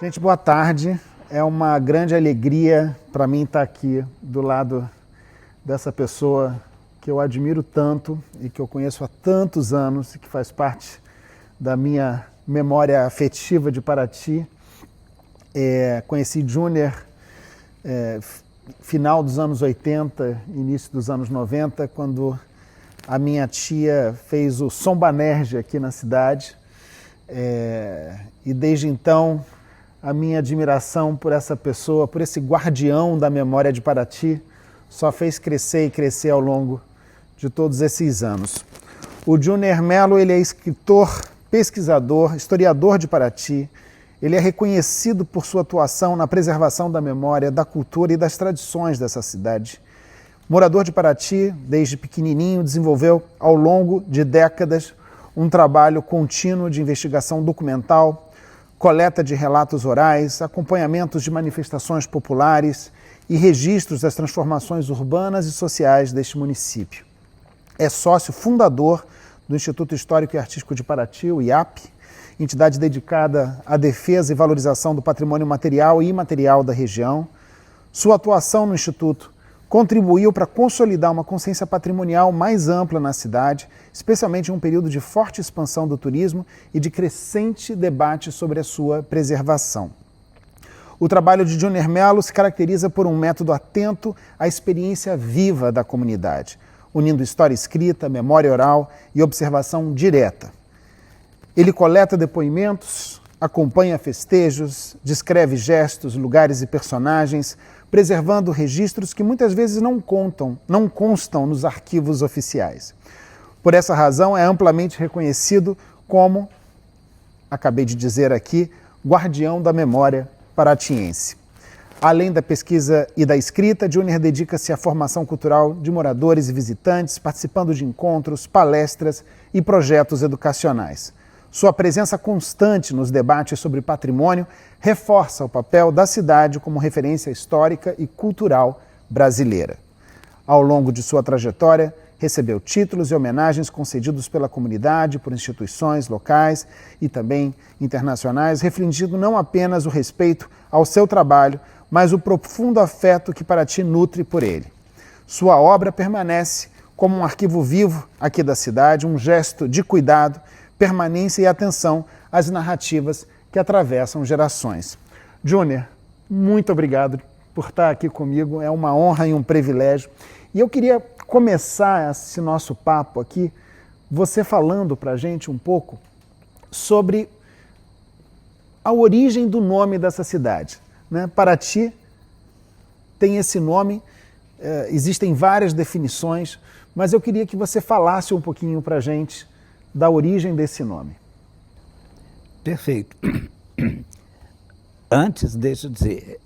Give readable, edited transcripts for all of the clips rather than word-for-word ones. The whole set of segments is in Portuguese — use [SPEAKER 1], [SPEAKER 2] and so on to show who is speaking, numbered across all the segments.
[SPEAKER 1] Gente, boa tarde. É uma grande alegria para mim estar aqui do lado dessa pessoa que eu admiro tanto e que eu conheço há tantos anos e que faz parte da minha memória afetiva de Paraty. Conheci Júnior final dos anos 80, início dos anos 90, quando a minha tia fez o Som Banerje aqui na cidade. E desde então a minha admiração por essa pessoa, por esse guardião da memória de Paraty, só fez crescer e crescer ao longo de todos esses anos. O Júnior Melo, ele é escritor, pesquisador, historiador de Paraty. Ele é reconhecido por sua atuação na preservação da memória, da cultura e das tradições dessa cidade. Morador de Paraty, desde pequenininho, desenvolveu ao longo de décadas um trabalho contínuo de investigação documental, coleta de relatos orais, acompanhamentos de manifestações populares e registros das transformações urbanas e sociais deste município. É sócio fundador do Instituto Histórico e Artístico de Paraty, o IAP, entidade dedicada à defesa e valorização do patrimônio material e imaterial da região. Sua atuação no Instituto contribuiu para consolidar uma consciência patrimonial mais ampla na cidade, especialmente em um período de forte expansão do turismo e de crescente debate sobre a sua preservação. O trabalho de Júnior Melo se caracteriza por um método atento à experiência viva da comunidade, unindo história escrita, memória oral e observação direta. Ele coleta depoimentos, acompanha festejos, descreve gestos, lugares e personagens, preservando registros que muitas vezes não constam nos arquivos oficiais. Por essa razão, é amplamente reconhecido como, acabei de dizer aqui, guardião da memória paratiense. Além da pesquisa e da escrita, Júnior dedica-se à formação cultural de moradores e visitantes, participando de encontros, palestras e projetos educacionais. Sua presença constante nos debates sobre patrimônio reforça o papel da cidade como referência histórica e cultural brasileira. Ao longo de sua trajetória, recebeu títulos e homenagens concedidos pela comunidade, por instituições locais e também internacionais, refletindo não apenas o respeito ao seu trabalho, mas o profundo afeto que Paraty nutre por ele. Sua obra permanece como um arquivo vivo aqui da cidade, um gesto de cuidado, permanência e atenção às narrativas que atravessam gerações. Júnior, muito obrigado por estar aqui comigo, é uma honra e um privilégio. E eu queria começar esse nosso papo aqui, você falando para a gente um pouco sobre a origem do nome dessa cidade, né? Paraty tem esse nome, existem várias definições, mas eu queria que você falasse um pouquinho para a gente da origem desse nome.
[SPEAKER 2] Perfeito. Antes, deixa eu dizer,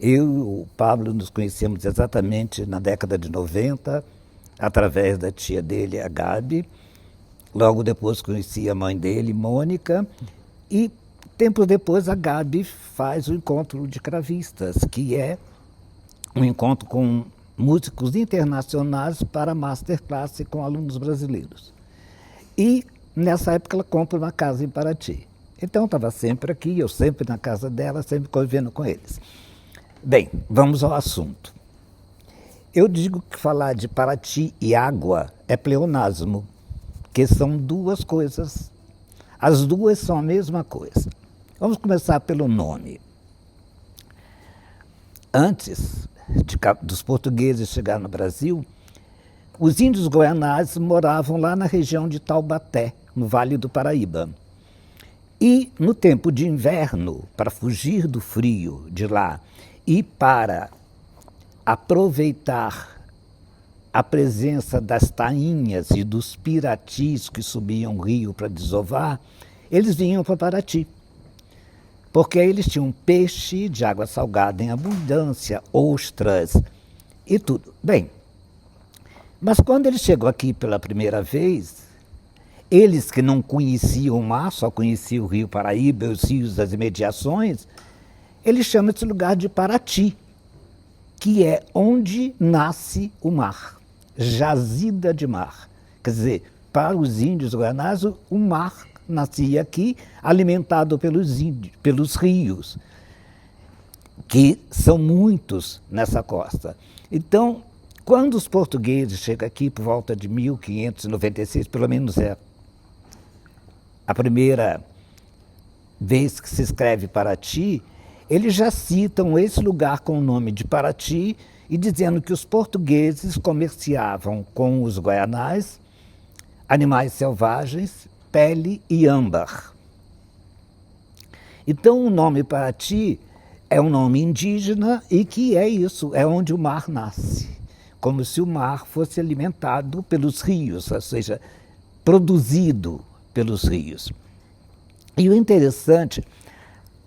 [SPEAKER 2] eu e o Pablo nos conhecemos exatamente na década de 90, através da tia dele, a Gabi. Logo depois conheci a mãe dele, Mônica, e tempos depois a Gabi faz o encontro de cravistas, que é um encontro com músicos internacionais para masterclass com alunos brasileiros. E nessa época ela compra uma casa em Paraty. Então eu estava sempre aqui, eu sempre na casa dela, sempre convivendo com eles. Bem, vamos ao assunto. Eu digo que falar de Paraty e água é pleonasmo, que são duas coisas. As duas são a mesma coisa. Vamos começar pelo nome. Antes dos portugueses chegarem no Brasil, os índios guaianás moravam lá na região de Taubaté, no Vale do Paraíba. E no tempo de inverno, para fugir do frio de lá e para aproveitar a presença das tainhas e dos piratis que subiam o rio para desovar, eles vinham para Paraty. Porque aí eles tinham peixe de água salgada em abundância, ostras e tudo. Bem, mas quando eles chegam aqui pela primeira vez, eles que não conheciam o mar, só conheciam o Rio Paraíba, os rios das imediações, eles chamam esse lugar de Paraty, que é onde nasce o mar, jazida de mar. Quer dizer, para os índios guianás, o mar nascia aqui, alimentado pelos rios, que são muitos nessa costa. Então, quando os portugueses chegam aqui por volta de 1596, pelo menos é a primeira vez que se escreve Paraty, eles já citam esse lugar com o nome de Paraty e dizendo que os portugueses comerciavam com os guaianais animais selvagens, pele e âmbar. Então o nome Paraty é um nome indígena e que é isso, é onde o mar nasce, como se o mar fosse alimentado pelos rios, ou seja, produzido pelos rios. E o interessante,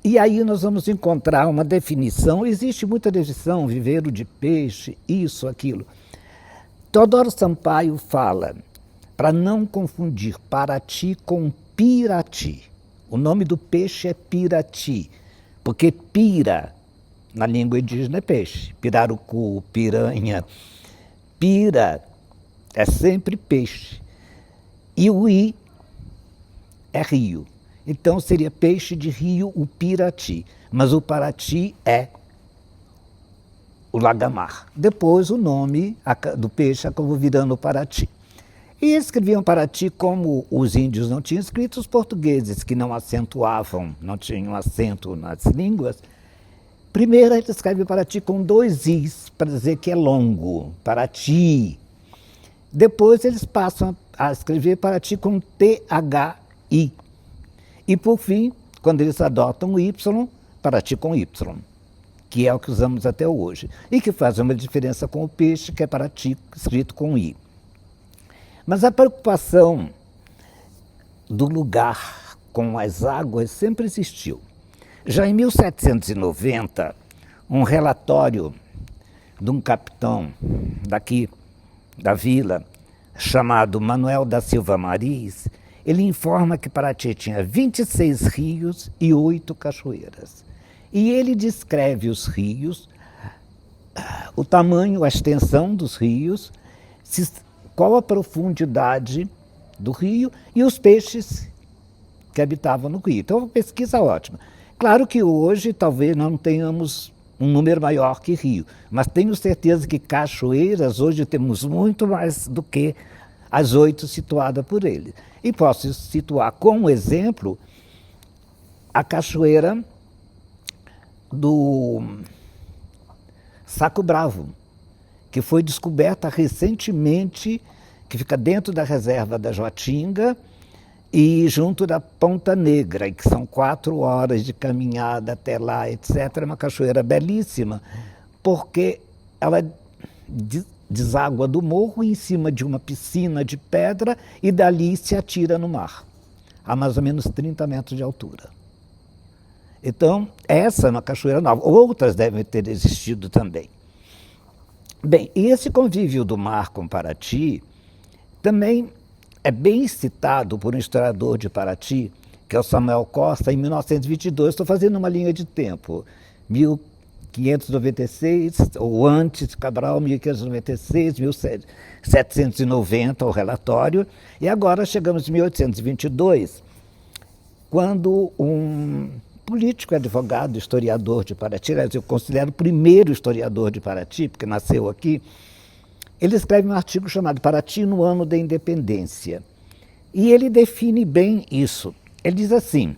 [SPEAKER 2] e aí nós vamos encontrar uma definição, existe muita definição, viveiro de peixe, isso, aquilo. Teodoro Sampaio fala, para não confundir Paraty com Pirati. O nome do peixe é Pirati, porque pira, na língua indígena, é peixe. Pirarucu, piranha. Pira é sempre peixe. E o i é rio. Então seria peixe de rio, o Pirati. Mas o Paraty é o lagamar. Depois o nome do peixe acabou virando Paraty. E escreviam Paraty como os índios não tinham escrito, os portugueses que não acentuavam, não tinham acento nas línguas. Primeiro eles escrevem Paraty com 2 i's, para dizer que é longo, Paraty. Depois eles passam a escrever Paraty com THI. E por fim, quando eles adotam o Y, Paraty com Y, que é o que usamos até hoje. E que faz uma diferença com o peixe, que é Paraty escrito com I. Mas a preocupação do lugar com as águas sempre existiu. Já em 1790, um relatório de um capitão daqui da vila, chamado Manuel da Silva Maris, ele informa que Paraty tinha 26 rios e 8 cachoeiras. E ele descreve os rios, o tamanho, a extensão dos rios, qual a profundidade do rio e os peixes que habitavam no rio. Então, uma pesquisa ótima. Claro que hoje talvez não tenhamos um número maior que rio, mas tenho certeza que cachoeiras hoje temos muito mais do que as 8 situadas por ele. E posso situar como exemplo a cachoeira do Saco Bravo, que foi descoberta recentemente, que fica dentro da reserva da Joatinga e junto da Ponta Negra, que são 4 horas de caminhada até lá, etc. É uma cachoeira belíssima, porque ela deságua do morro em cima de uma piscina de pedra e dali se atira no mar, a mais ou menos 30 metros de altura. Então, essa é uma cachoeira nova. Outras devem ter existido também. Bem, e esse convívio do mar com Paraty também é bem citado por um historiador de Paraty, que é o Samuel Costa, em 1922. Estou fazendo uma linha de tempo, 1596, ou antes, Cabral, 1596, 1790, o relatório, e agora chegamos em 1822, quando um político, advogado, historiador de Paraty, eu considero o primeiro historiador de Paraty, porque nasceu aqui, ele escreve um artigo chamado Paraty no Ano da Independência. E ele define bem isso. Ele diz assim: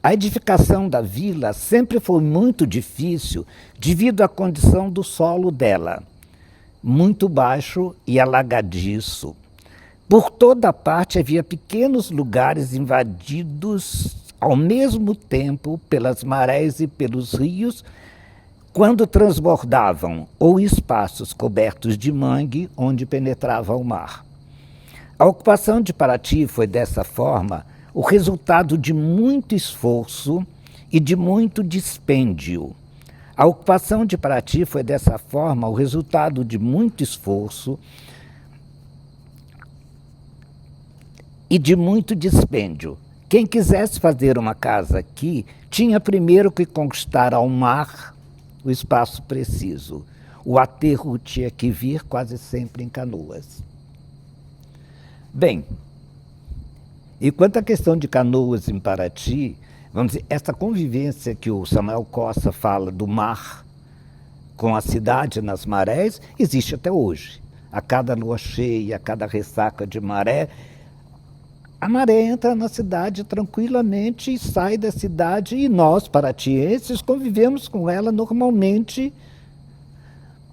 [SPEAKER 2] a edificação da vila sempre foi muito difícil devido à condição do solo dela, muito baixo e alagadiço. Por toda parte havia pequenos lugares invadidos ao mesmo tempo pelas marés e pelos rios, quando transbordavam, ou espaços cobertos de mangue onde penetrava o mar. A ocupação de Paraty foi, dessa forma, o resultado de muito esforço e de muito dispêndio. A ocupação de Paraty foi, dessa forma, o resultado de muito esforço e de muito dispêndio. Quem quisesse fazer uma casa aqui tinha primeiro que conquistar ao mar o espaço preciso. O aterro tinha que vir quase sempre em canoas. Bem, E quanto à questão de Canoas em Paraty, vamos dizer, essa convivência que o Samuel Costa fala do mar com a cidade nas marés, existe até hoje. A cada lua cheia, a cada ressaca de maré, a maré entra na cidade tranquilamente e sai da cidade, e nós, paratienses, convivemos com ela normalmente.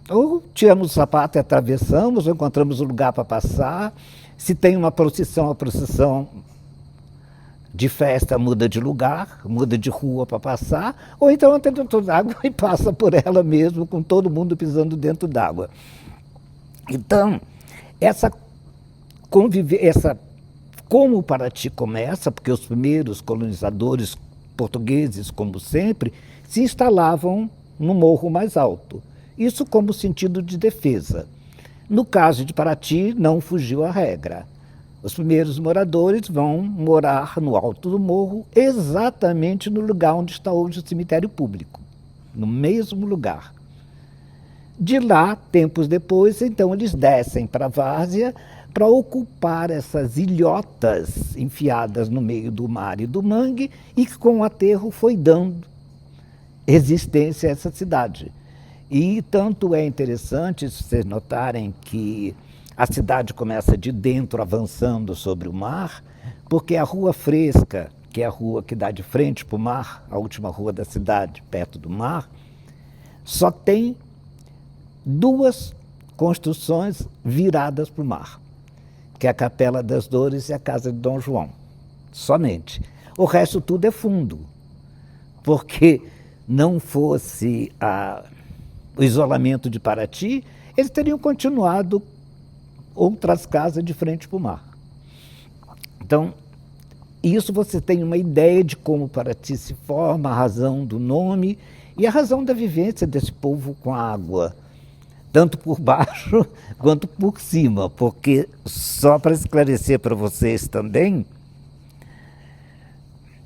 [SPEAKER 2] Ou tiramos o sapato e atravessamos, ou encontramos um lugar para passar. Se tem uma procissão, a procissão de festa muda de lugar, muda de rua para passar, ou então entra dentro d'água e passa por ela mesmo, com todo mundo pisando dentro d'água. Então, como Paraty começa, porque os primeiros colonizadores portugueses, como sempre, se instalavam no morro mais alto. Isso como sentido de defesa. No caso de Paraty, não fugiu a regra. Os primeiros moradores vão morar no alto do morro, exatamente no lugar onde está hoje o cemitério público, no mesmo lugar. De lá, tempos depois, então eles descem para a várzea para ocupar essas ilhotas enfiadas no meio do mar e do mangue, e que com o aterro foi dando existência a essa cidade. E tanto é interessante, se vocês notarem, que a cidade começa de dentro avançando sobre o mar, porque a Rua Fresca, que é a rua que dá de frente para o mar, a última rua da cidade, perto do mar, só tem duas construções viradas para o mar, que é a Capela das Dores e a Casa de Dom João, somente. O resto tudo é fundo, porque não fosse o isolamento de Paraty, eles teriam continuado outras casas de frente para o mar. Então, isso você tem uma ideia de como Paraty se forma, a razão do nome e a razão da vivência desse povo com a água, tanto por baixo quanto por cima, porque, só para esclarecer para vocês também,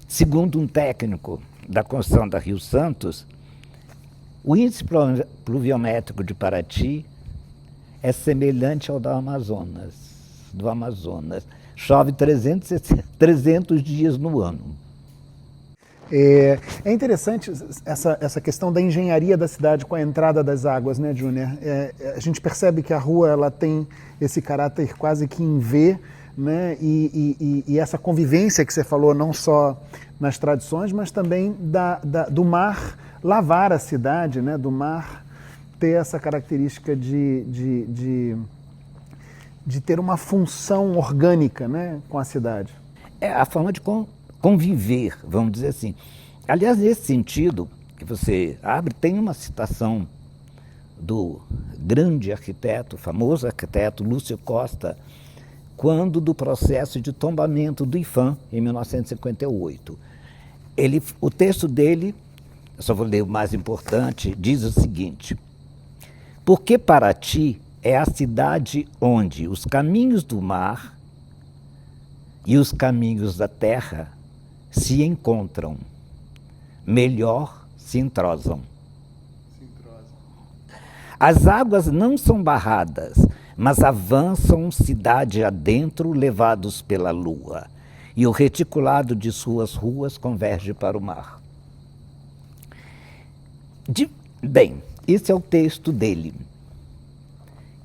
[SPEAKER 2] segundo um técnico da construção da Rio Santos, o índice pluviométrico de Paraty é semelhante ao do Amazonas. Chove 300 dias no ano.
[SPEAKER 1] É interessante essa questão da engenharia da cidade com a entrada das águas, né, Júnior? A gente percebe que a rua ela tem esse caráter quase que em V, né? E essa convivência que você falou, não só nas tradições, mas também do mar lavar a cidade, né? Do mar ter essa característica de ter uma função orgânica, né, com a cidade.
[SPEAKER 2] É a forma de conviver, vamos dizer assim. Aliás, nesse sentido que você abre, tem uma citação do grande arquiteto, famoso arquiteto Lúcio Costa, quando do processo de tombamento do IPHAN, em 1958. O texto dele, eu só vou ler o mais importante, diz o seguinte: porque Paraty é a cidade onde os caminhos do mar e os caminhos da terra se encontram, melhor se entrosam. As águas não são barradas, mas avançam cidade adentro, levados pela lua, e o reticulado de suas ruas converge para o mar. Bem, esse é o texto dele,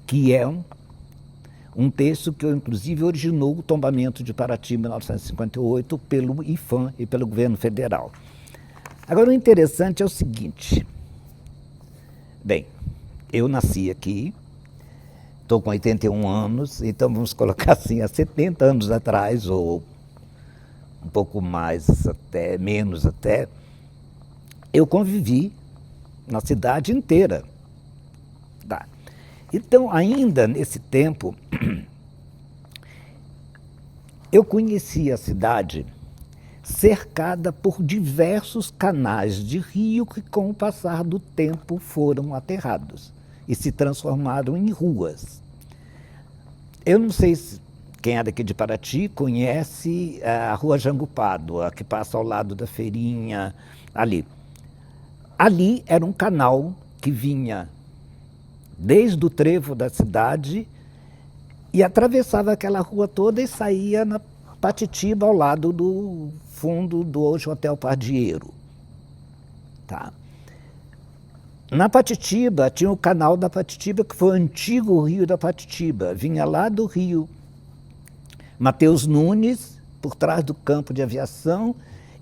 [SPEAKER 2] que é um texto que, inclusive, originou o tombamento de Paraty em 1958 pelo IPHAN e pelo governo federal. Agora, o interessante é o seguinte. Bem, eu nasci aqui, estou com 81 anos, então vamos colocar assim, há 70 anos atrás, ou um pouco mais até, menos até, eu convivi na cidade inteira. Tá. Então, ainda nesse tempo, eu conheci a cidade cercada por diversos canais de rio que, com o passar do tempo, foram aterrados e se transformaram em ruas. Eu não sei se quem é daqui de Paraty conhece a Rua Jango Pádua, que passa ao lado da feirinha ali. Ali era um canal que vinha desde o trevo da cidade e atravessava aquela rua toda e saía na Patitiba, ao lado do fundo do hoje Hotel Pardieiro. Tá? Na Patitiba tinha o canal da Patitiba, que foi o antigo rio da Patitiba. Vinha lá do rio Mateus Nunes, por trás do campo de aviação,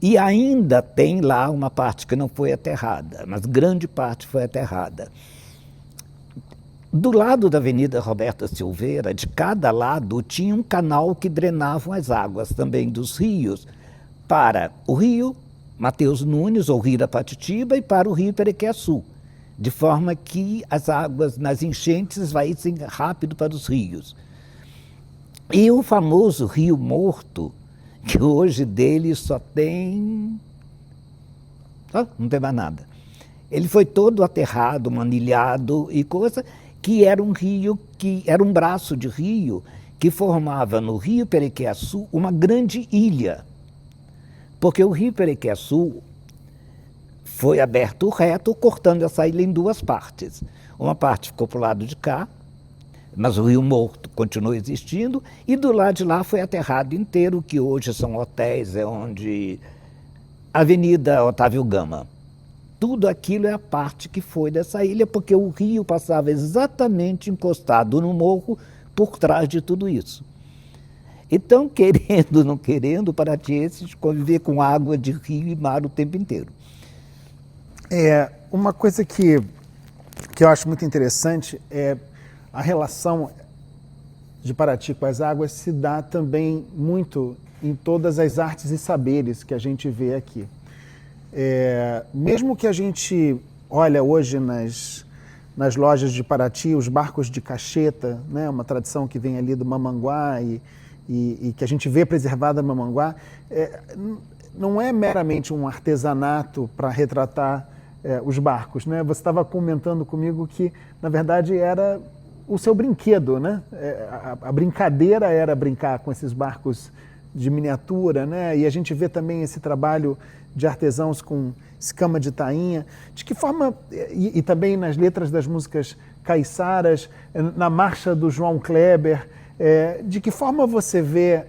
[SPEAKER 2] e ainda tem lá uma parte que não foi aterrada, mas grande parte foi aterrada. Do lado da Avenida Roberta Silveira, de cada lado, tinha um canal que drenava as águas também dos rios para o rio Mateus Nunes, ou rio da Patitiba, e para o rio Perequeçu, de forma que as águas nas enchentes vaíssem rápido para os rios. E o famoso Rio Morto, que hoje dele só tem... não tem mais nada. Ele foi todo aterrado, manilhado e coisa, que era um rio, que era um braço de rio que formava no rio Perequeçu uma grande ilha. Porque o rio Perequeçu foi aberto reto, cortando essa ilha em duas partes. Uma parte ficou para o lado de cá, mas o Rio Morto continuou existindo, e do lado de lá foi aterrado inteiro, que hoje são hotéis, é onde... Avenida Otávio Gama. Tudo aquilo é a parte que foi dessa ilha, porque o rio passava exatamente encostado no morro por trás de tudo isso. Então, querendo ou não querendo, paratienses conviver com água de rio e mar o tempo inteiro.
[SPEAKER 1] Uma coisa que eu acho muito interessante é a relação de Paraty com as águas se dá também muito em todas as artes e saberes que a gente vê aqui. Mesmo que a gente olha hoje nas lojas de Paraty, os barcos de cacheta, né, uma tradição que vem ali do Mamanguá e que a gente vê preservada no Mamanguá, não é meramente um artesanato para retratar os barcos, né? Você estava comentando comigo que, na verdade, era o seu brinquedo, né? A brincadeira era brincar com esses barcos de miniatura, né? E a gente vê também esse trabalho de artesãos com escama de tainha. De que forma, e também nas letras das músicas caiçaras, na marcha do João Kleber, de que forma você vê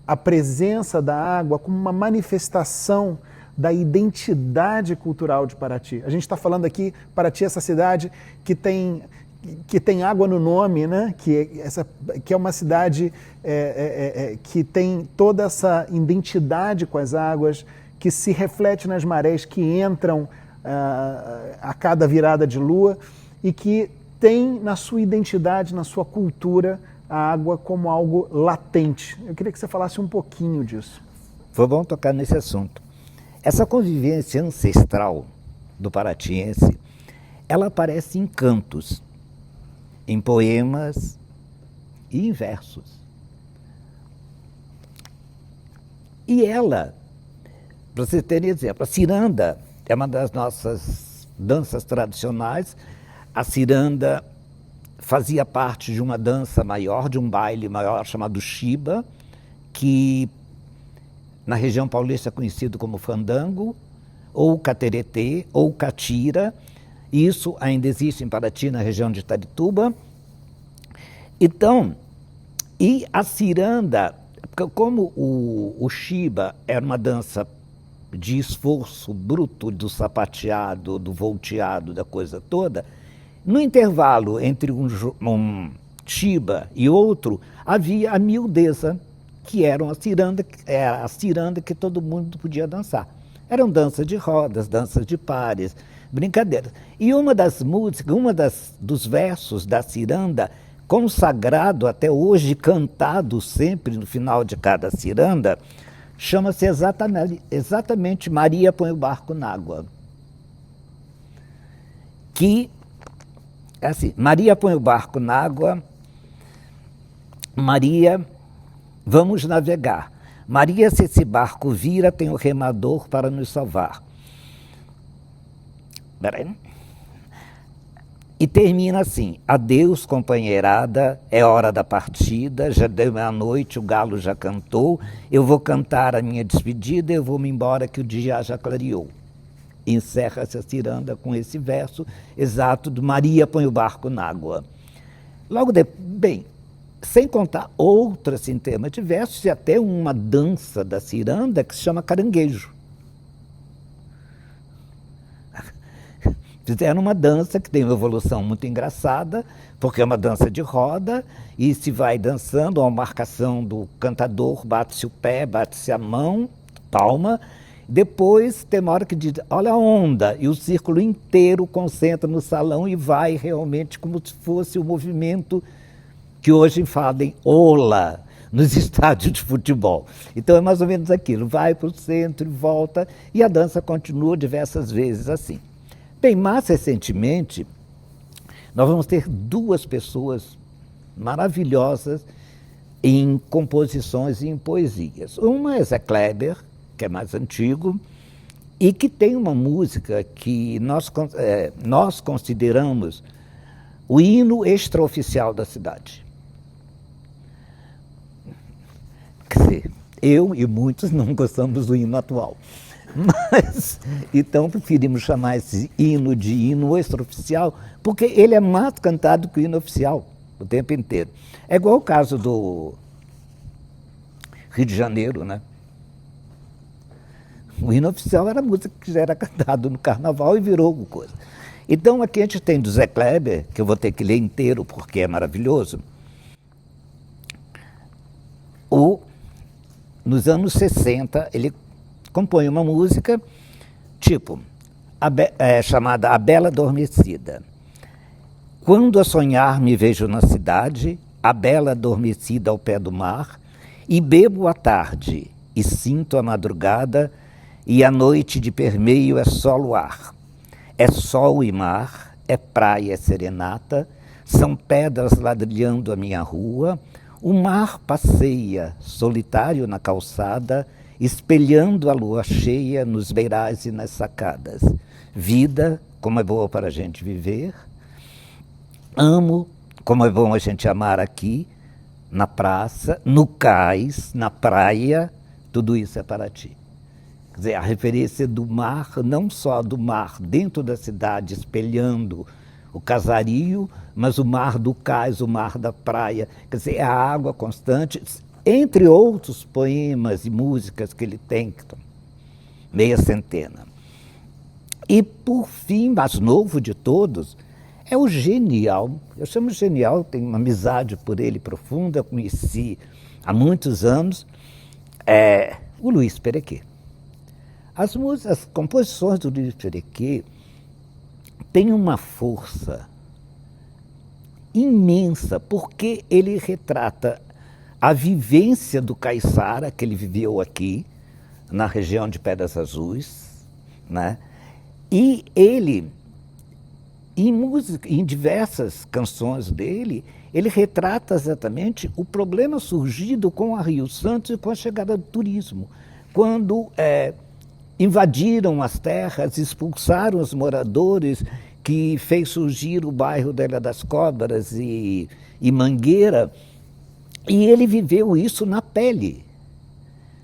[SPEAKER 1] a presença da água como uma manifestação da identidade cultural de Paraty? A gente está falando aqui, Paraty é essa cidade que tem água no nome, né? que é uma cidade que tem toda essa identidade com as águas, que se reflete nas marés que entram a cada virada de lua e que tem na sua identidade, na sua cultura, a água como algo latente. Eu queria que você falasse um pouquinho disso.
[SPEAKER 2] Foi bom tocar nesse assunto. Essa convivência ancestral do paratiense, ela aparece em cantos, em poemas e em versos. E ela, para você ter exemplo, a ciranda é uma das nossas danças tradicionais. A ciranda fazia parte de uma dança maior, de um baile maior chamado Chiba, que na região paulista é conhecido como fandango, ou cateretê, ou catira. Isso ainda existe em Paraty, na região de Itarituba. Então, e a ciranda, como o Chiba era uma dança de esforço bruto do sapateado, do volteado, da coisa toda, no intervalo entre um Chiba e outro, havia a miudeza, que era a ciranda que todo mundo podia dançar. Eram danças de rodas, danças de pares, brincadeiras. E uma das músicas, dos versos da ciranda, consagrado até hoje, cantado sempre no final de cada ciranda, chama-se exatamente Maria Põe o Barco na Água. Que, assim, Maria põe o barco na água, Maria, vamos navegar. Maria, se esse barco vira, tem o remador para nos salvar. Peraí. E termina assim: adeus, companheirada, é hora da partida, já deu meia-noite, o galo já cantou, eu vou cantar a minha despedida, eu vou me embora que o dia já clareou. Encerra-se a ciranda com esse verso exato do Maria põe o barco na água. Logo depois, bem, sem contar outras em tema de versos e até uma dança da ciranda que se chama caranguejo. Fizeram uma dança que tem uma evolução muito engraçada, porque é uma dança de roda e se vai dançando, a marcação do cantador, bate-se o pé, bate-se a mão, palma, depois tem uma hora que diz, olha a onda, e o círculo inteiro concentra no salão e vai realmente como se fosse o movimento que hoje falam ola nos estádios de futebol. Então é mais ou menos aquilo, vai para o centro e volta, e a dança continua diversas vezes assim. Bem, mais recentemente, nós vamos ter duas pessoas maravilhosas em composições e em poesias. Uma é Zé Kleber, que é mais antigo, e que tem uma música que nós consideramos o hino extraoficial da cidade. Quer dizer, eu e muitos não gostamos do hino atual. Mas, então, preferimos chamar esse hino de hino extraoficial, porque ele é mais cantado que o hino oficial, o tempo inteiro. É igual o caso do Rio de Janeiro, né? O hino oficial era a música que já era cantada no carnaval e virou coisa. Então, aqui a gente tem do Zé Kleber, que eu vou ter que ler inteiro porque é maravilhoso. Nos anos 60, ele compõe uma música tipo, chamada A Bela Adormecida. Quando a sonhar me vejo na cidade, a bela adormecida ao pé do mar, e bebo à tarde, e sinto a madrugada, e a noite de permeio é só luar. É sol e mar, é praia, é serenata, são pedras ladrilhando a minha rua, o mar passeia, solitário na calçada, espelhando a lua cheia nos beirais e nas sacadas. Vida, como é boa para a gente viver. Amo, como é bom a gente amar aqui, na praça, no cais, na praia, tudo isso é para ti. Quer dizer, a referência do mar, não só do mar dentro da cidade, espelhando o casario, mas o mar do cais, o mar da praia. Quer dizer, é a água constante, entre outros poemas e músicas que ele tem, meia centena. E, por fim, mais novo de todos, é o genial. Eu chamo genial, tenho uma amizade por ele profunda, eu conheci há muitos anos, o Luiz Perequê. As composições do Luiz Perequê têm uma força imensa, porque ele retrata a vivência do caiçara, que ele viveu aqui, na região de Pedras Azuis, né? E ele, em diversas canções dele, ele retrata exatamente o problema surgido com a Rio Santos e com a chegada do turismo, quando invadiram as terras, expulsaram os moradores, que fez surgir o bairro da Ilha das Cobras e Mangueira, e ele viveu isso na pele.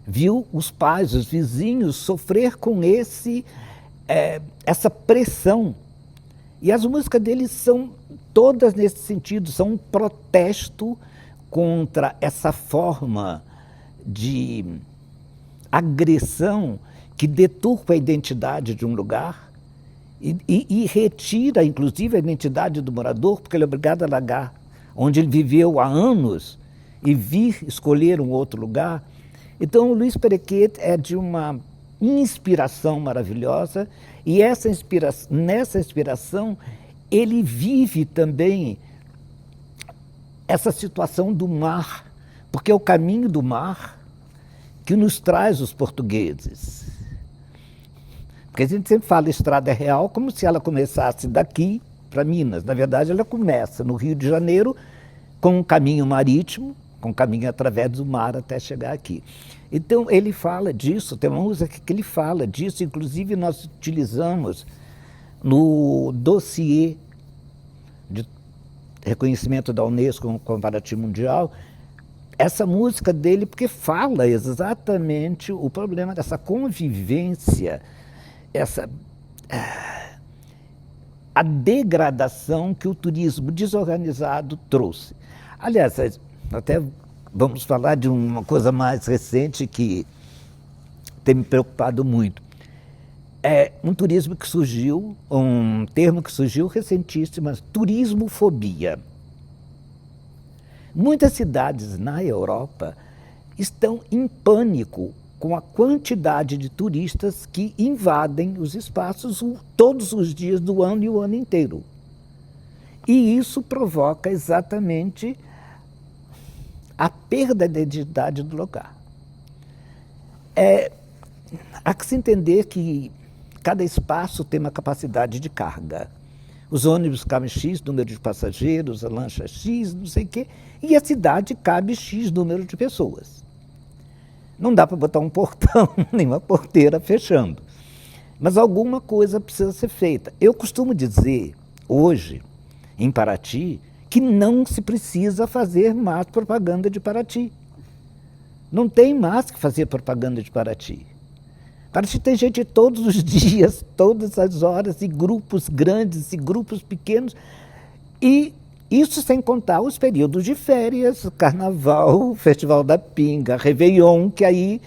[SPEAKER 2] Viu os pais, os vizinhos sofrer com essa pressão. E as músicas dele são todas nesse sentido, são um protesto contra essa forma de agressão que deturpa a identidade de um lugar e retira, inclusive, a identidade do morador, porque ele é obrigado a largar onde ele viveu há anos e vir escolher um outro lugar. Então, o Luiz Perequê é de uma inspiração maravilhosa, e nessa inspiração ele vive também essa situação do mar, porque é o caminho do mar que nos traz os portugueses. Porque a gente sempre fala Estrada Real como se ela começasse daqui para Minas. Na verdade, ela começa no Rio de Janeiro com um caminho marítimo, com um caminho através do mar até chegar aqui. Então, ele fala disso, tem uma música que ele fala disso, inclusive nós utilizamos no dossiê de reconhecimento da Unesco como comparativo mundial, essa música dele, porque fala exatamente o problema dessa convivência, a degradação que o turismo desorganizado trouxe. Aliás, até vamos falar de uma coisa mais recente que tem me preocupado muito. É um turismo que surgiu, um termo que surgiu recentíssimo, turismofobia. Muitas cidades na Europa estão em pânico com a quantidade de turistas que invadem os espaços todos os dias do ano e o ano inteiro. E isso provoca exatamente a perda da identidade do lugar. Há que se entender que cada espaço tem uma capacidade de carga. Os ônibus cabem X número de passageiros, a lancha X, não sei o quê, e a cidade cabe X número de pessoas. Não dá para botar um portão, nem uma porteira fechando. Mas alguma coisa precisa ser feita. Eu costumo dizer, hoje, em Paraty, que não se precisa fazer mais propaganda de Paraty. Não tem mais que fazer propaganda de Paraty. Paraty tem gente todos os dias, todas as horas, e grupos grandes e grupos pequenos. E isso sem contar os períodos de férias, Carnaval, Festival da Pinga, Réveillon, que aí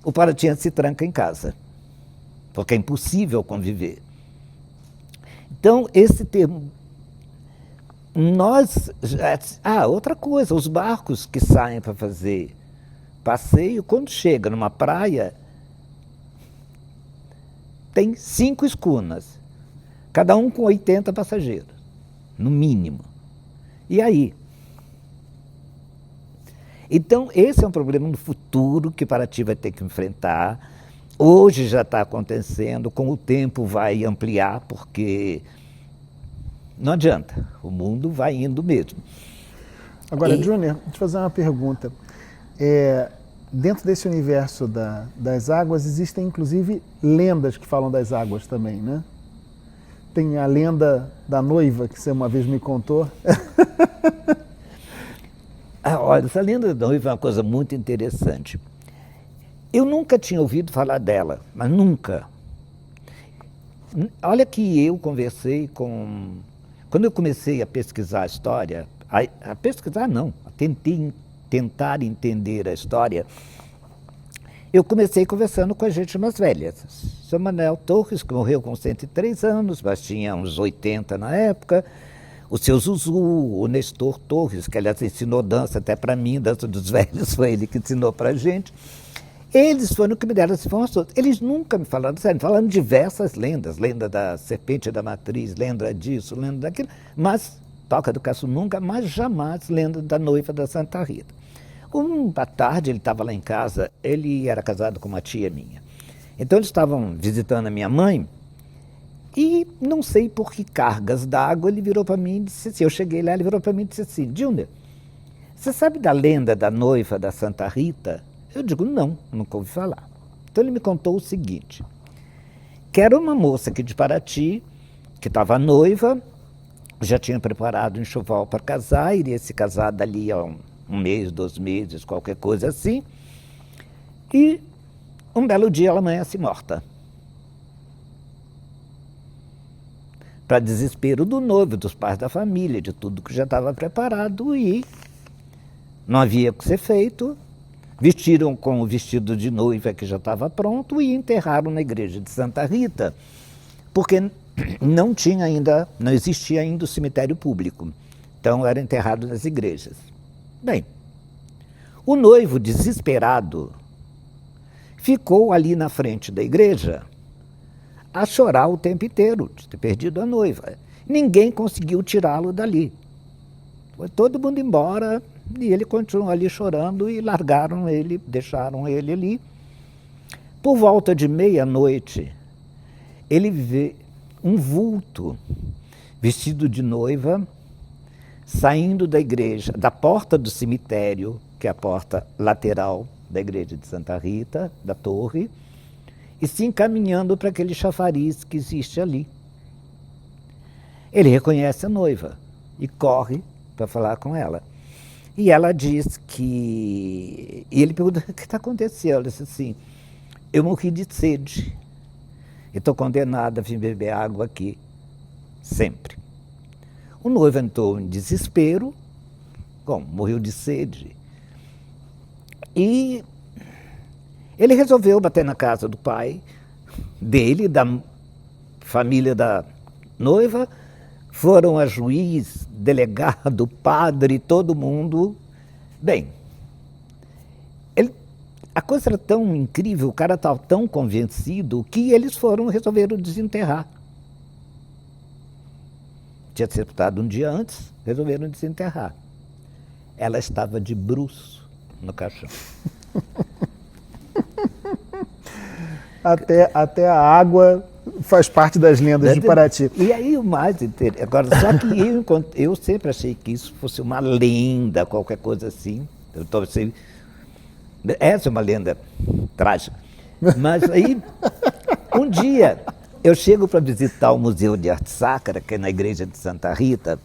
[SPEAKER 2] o paratiense se tranca em casa, porque é impossível conviver. Então, esse termo... outra coisa, os barcos que saem para fazer passeio, quando chega numa praia, tem 5 escunas, cada um com 80 passageiros, no mínimo. E aí? Então, esse é um problema no futuro que Paraty vai ter que enfrentar. Hoje já está acontecendo, com o tempo vai ampliar, porque não adianta, o mundo vai indo mesmo.
[SPEAKER 1] Agora, Júnior, deixa eu fazer uma pergunta. Dentro desse universo das águas, existem inclusive lendas que falam das águas também, né? Tem a lenda da noiva, que você uma vez me contou.
[SPEAKER 2] Olha, essa lenda da noiva é uma coisa muito interessante. Eu nunca tinha ouvido falar dela, mas nunca. Olha que eu conversei com... Quando eu comecei a pesquisar a história, a pesquisar não, a tentar entender a história, eu comecei conversando com a gente mais velha. Seu Manuel Torres, que morreu com 103 anos, mas tinha uns 80 na época. O seu Zuzu, o Nestor Torres, que aliás ensinou dança até para mim, dança dos velhos, foi ele que ensinou para a gente. Eles foram que me deram as informações. Eles nunca me falaram, sério, falaram diversas lendas, lenda da serpente da matriz, lenda disso, lenda daquilo, mas, Toca do Caçu nunca, mas jamais lenda da noiva da Santa Rita. Uma tarde ele estava lá em casa, ele era casado com uma tia minha. Então eles estavam visitando a minha mãe e não sei por que cargas d'água ele virou para mim e disse assim, eu cheguei lá, ele virou para mim e disse assim, Júnior, você sabe da lenda da noiva da Santa Rita? Eu digo, não, nunca ouvi falar. Então ele me contou o seguinte, que era uma moça aqui de Paraty, que estava noiva, já tinha preparado um enxoval para casar, iria se casar dali a um mês, 2 meses, qualquer coisa assim. E um belo dia ela amanhece morta. Para desespero do noivo, dos pais da família, de tudo que já estava preparado, e não havia o que ser feito. Vestiram com o vestido de noiva que já estava pronto e enterraram na igreja de Santa Rita, porque não existia ainda o cemitério público. Então era enterrado nas igrejas. Bem, o noivo, desesperado, ficou ali na frente da igreja a chorar o tempo inteiro, de ter perdido a noiva. Ninguém conseguiu tirá-lo dali. Foi todo mundo embora e ele continuou ali chorando e largaram ele, deixaram ele ali. Por volta de meia-noite, ele vê um vulto vestido de noiva saindo da igreja, da porta do cemitério, que é a porta lateral da igreja de Santa Rita, da torre, e se encaminhando para aquele chafariz que existe ali. Ele reconhece a noiva e corre para falar com ela. E ela diz que... E ele pergunta, o que está acontecendo? Ela disse assim, eu morri de sede e estou condenada a vir beber água aqui, sempre. O noivo entrou em desespero, Bom, morreu de sede. E ele resolveu bater na casa do pai dele, da família da noiva. Foram a juiz, delegado, padre, todo mundo. Bem, a coisa era tão incrível, o cara estava tão convencido que eles resolveram desenterrar. Tinha sepultado um dia antes, resolveram desenterrar. Ela estava de bruço no caixão.
[SPEAKER 1] Até a água faz parte das lendas de Paraty.
[SPEAKER 2] E aí o mais interessante, agora, só que eu sempre achei que isso fosse uma lenda, qualquer coisa assim. Essa é uma lenda trágica. Mas aí, um dia, eu chego para visitar o Museu de Arte Sacra, que é na igreja de Santa Rita,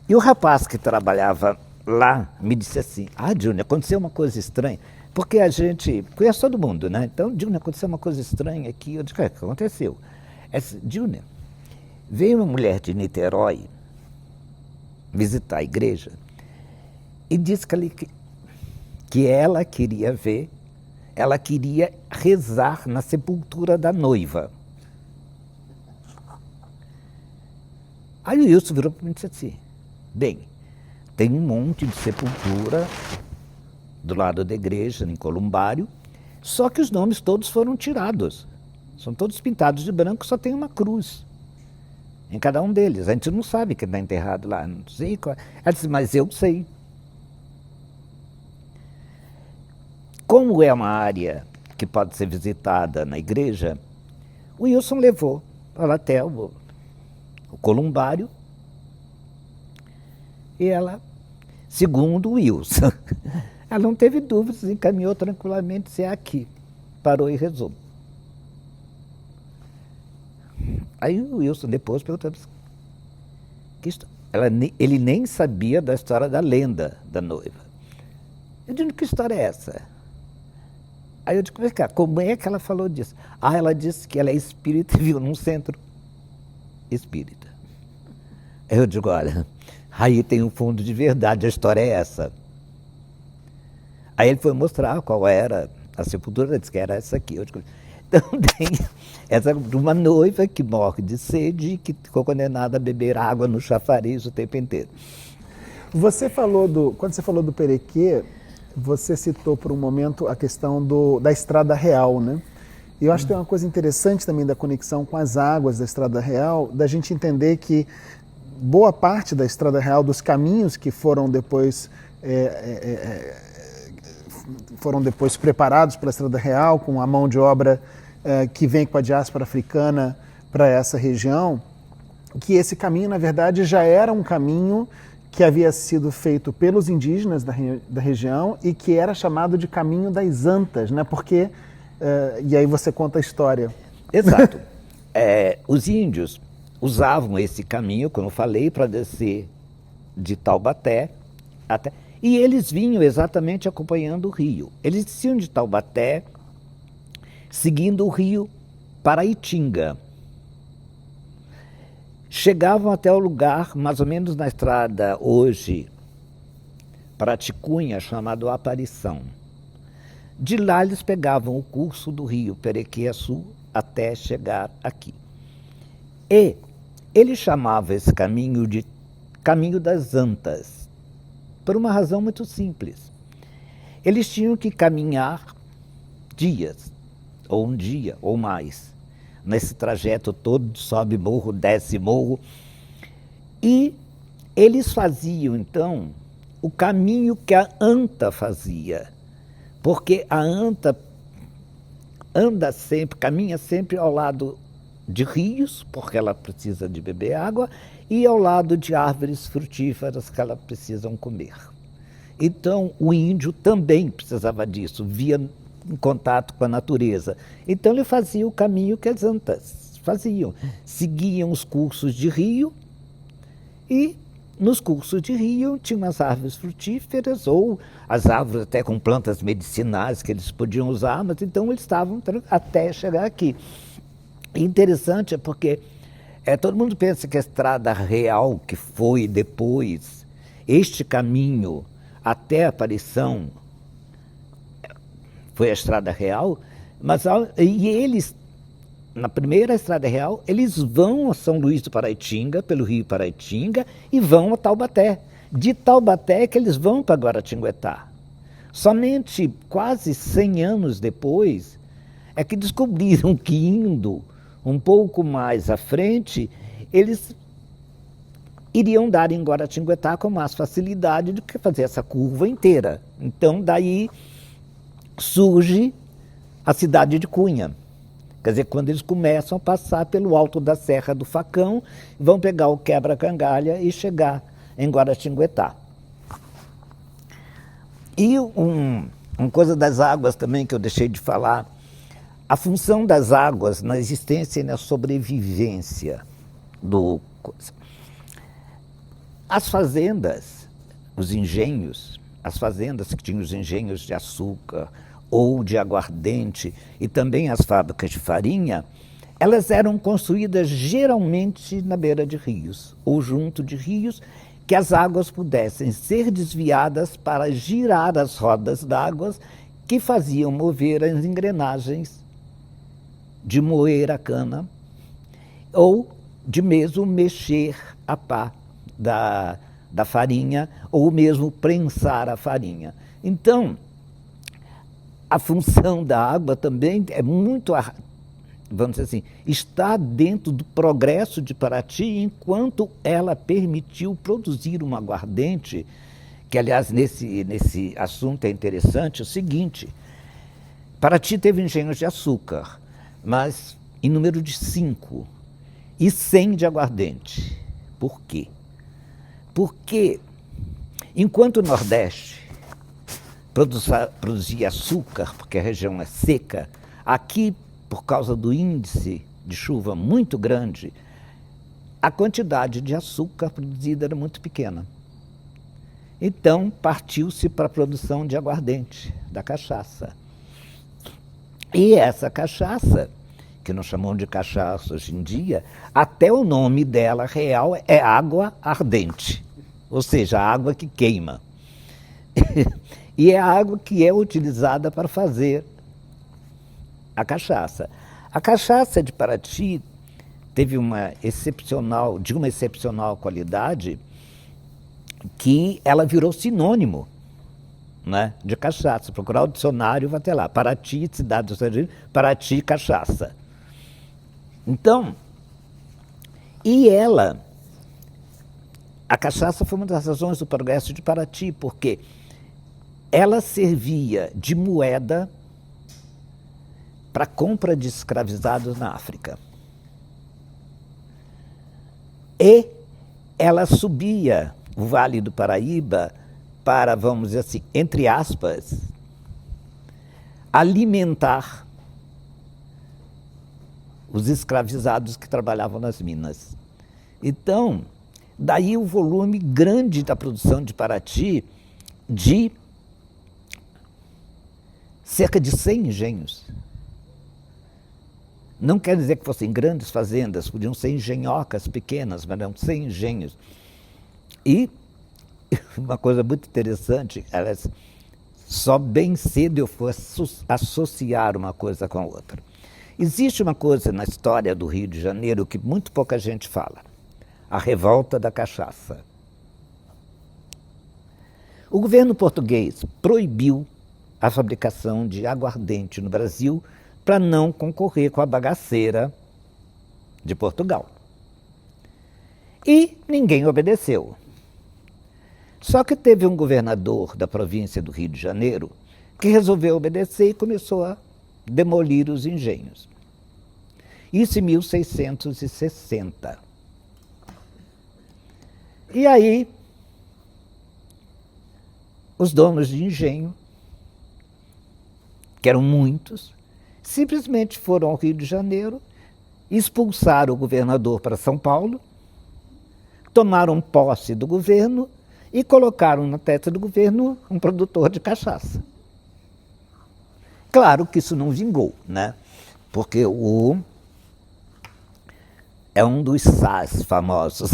[SPEAKER 2] e o rapaz que trabalhava lá me disse assim: Júnior, aconteceu uma coisa estranha. Porque a gente conhece todo mundo, né? Então, Júnior, aconteceu uma coisa estranha aqui. Eu disse: o que aconteceu? Júnior, veio uma mulher de Niterói visitar a igreja e disse que ela queria ela queria rezar na sepultura da noiva. Aí o Wilson virou para mim e disse assim: bem, tem um monte de sepultura do lado da igreja, em Columbário, só que os nomes todos foram tirados. São todos pintados de branco, só tem uma cruz em cada um deles. A gente não sabe quem está enterrado lá. Não sei qual. Ela disse: mas eu sei. Como é uma área que pode ser visitada na igreja, o Wilson levou ela até o Columbário e ela, segundo o Wilson, ela não teve dúvidas, encaminhou tranquilamente: se é aqui. Parou e rezou. Aí o Wilson depois perguntou: ele nem sabia da história da lenda da noiva. Eu disse: que história é essa? Aí eu disse: como é que ela falou disso? Ela disse que ela é espírita e viu num centro espírita. Aí eu digo: olha, aí tem um fundo de verdade, a história é essa. Aí ele foi mostrar qual era a sepultura, disse que era essa aqui. Eu digo: então tem essa de uma noiva que morre de sede e que ficou condenada a beber água no chafariz o tempo inteiro.
[SPEAKER 1] Quando você falou do Perequê, você citou por um momento a questão da Estrada Real, né? E eu acho que tem uma coisa interessante também da conexão com as águas da Estrada Real, da gente entender que boa parte da Estrada Real, dos caminhos que foram depois preparados pela Estrada Real, com a mão de obra que vem com a diáspora africana para essa região, que esse caminho, na verdade, já era um caminho que havia sido feito pelos indígenas da região e que era chamado de Caminho das Antas, né? Porque, e aí você conta a história.
[SPEAKER 2] Exato. Os índios usavam esse caminho, como eu falei, para descer de Taubaté até... E eles vinham exatamente acompanhando o rio. Eles desciam de Taubaté, seguindo o rio Paraitinga. Chegavam até o lugar, mais ou menos na estrada hoje, Paraticunha, chamado Aparição. De lá eles pegavam o curso do rio Perequê-Açu até chegar aqui. E ele chamava esse caminho de Caminho das Antas, por uma razão muito simples. Eles tinham que caminhar dias, ou um dia, ou mais, nesse trajeto todo, sobe morro, desce morro. E eles faziam, então, o caminho que a anta fazia, porque a anta caminha sempre ao lado de rios, porque ela precisa de beber água, e ao lado de árvores frutíferas que ela precisam comer. Então, o índio também precisava disso, via em contato com a natureza. Então, ele fazia o caminho que as antas faziam. Seguiam os cursos de rio e, nos cursos de rio, tinham as árvores frutíferas ou as árvores até com plantas medicinais que eles podiam usar, mas então eles estavam até chegar aqui. E interessante porque todo mundo pensa que a Estrada Real, que foi depois, este caminho até a aparição foi a Estrada Real, e eles, na primeira Estrada Real, eles vão a São Luís do Paraitinga, pelo rio Paraitinga, e vão a Taubaté. De Taubaté que eles vão para Guaratinguetá. Somente quase 100 anos depois é que descobriram que indo um pouco mais à frente, eles iriam dar em Guaratinguetá com mais facilidade do que fazer essa curva inteira. Então, daí surge a cidade de Cunha. Quer dizer, quando eles começam a passar pelo alto da Serra do Facão, vão pegar o quebra-cangalha e chegar em Guaratinguetá. E uma coisa das águas também que eu deixei de falar, a função das águas na existência e na sobrevivência do... As fazendas, os engenhos, as fazendas que tinham os engenhos de açúcar ou de aguardente e também as fábricas de farinha, elas eram construídas geralmente na beira de rios ou junto de rios, que as águas pudessem ser desviadas para girar as rodas d'água que faziam mover as engrenagens de moer a cana ou de mesmo mexer a pá da farinha ou mesmo prensar a farinha. Então, a função da água também é muito, vamos dizer assim, está dentro do progresso de Paraty enquanto ela permitiu produzir um aguardente, que aliás nesse assunto é interessante, é o seguinte, Paraty teve engenhos de açúcar, mas em número de 5 e 100 de aguardente. Por quê? Porque enquanto o Nordeste produzia açúcar, porque a região é seca, aqui, por causa do índice de chuva muito grande, a quantidade de açúcar produzida era muito pequena. Então, partiu-se para a produção de aguardente, da cachaça. E essa cachaça, que nós chamamos de cachaça hoje em dia, até o nome dela real é água ardente, ou seja, a água que queima. E é a água que é utilizada para fazer a cachaça. A cachaça de Paraty teve de uma excepcional qualidade, que ela virou sinônimo, né, de cachaça. Procurar o dicionário, vai ter lá, Paraty, cidade do Estrangeiro, Paraty, cachaça. Então, a cachaça foi uma das razões do progresso de Paraty, porque ela servia de moeda para compra de escravizados na África. E ela subia o Vale do Paraíba para, vamos dizer assim, entre aspas, alimentar os escravizados que trabalhavam nas minas. Então, daí o volume grande da produção de Paraty, de cerca de 100 engenhos. Não quer dizer que fossem grandes fazendas, podiam ser engenhocas pequenas, mas eram 100 engenhos. E uma coisa muito interessante, só bem cedo eu fui associar uma coisa com a outra. Existe uma coisa na história do Rio de Janeiro que muito pouca gente fala, a revolta da cachaça. O governo português proibiu a fabricação de aguardente no Brasil para não concorrer com a bagaceira de Portugal. E ninguém obedeceu. Só que teve um governador da província do Rio de Janeiro que resolveu obedecer e começou a demolir os engenhos. Isso em 1660. E aí, os donos de engenho, que eram muitos, simplesmente foram ao Rio de Janeiro, expulsaram o governador para São Paulo, tomaram posse do governo e colocaram na testa do governo um produtor de cachaça. Claro que isso não vingou, né? Porque é um dos sás famosos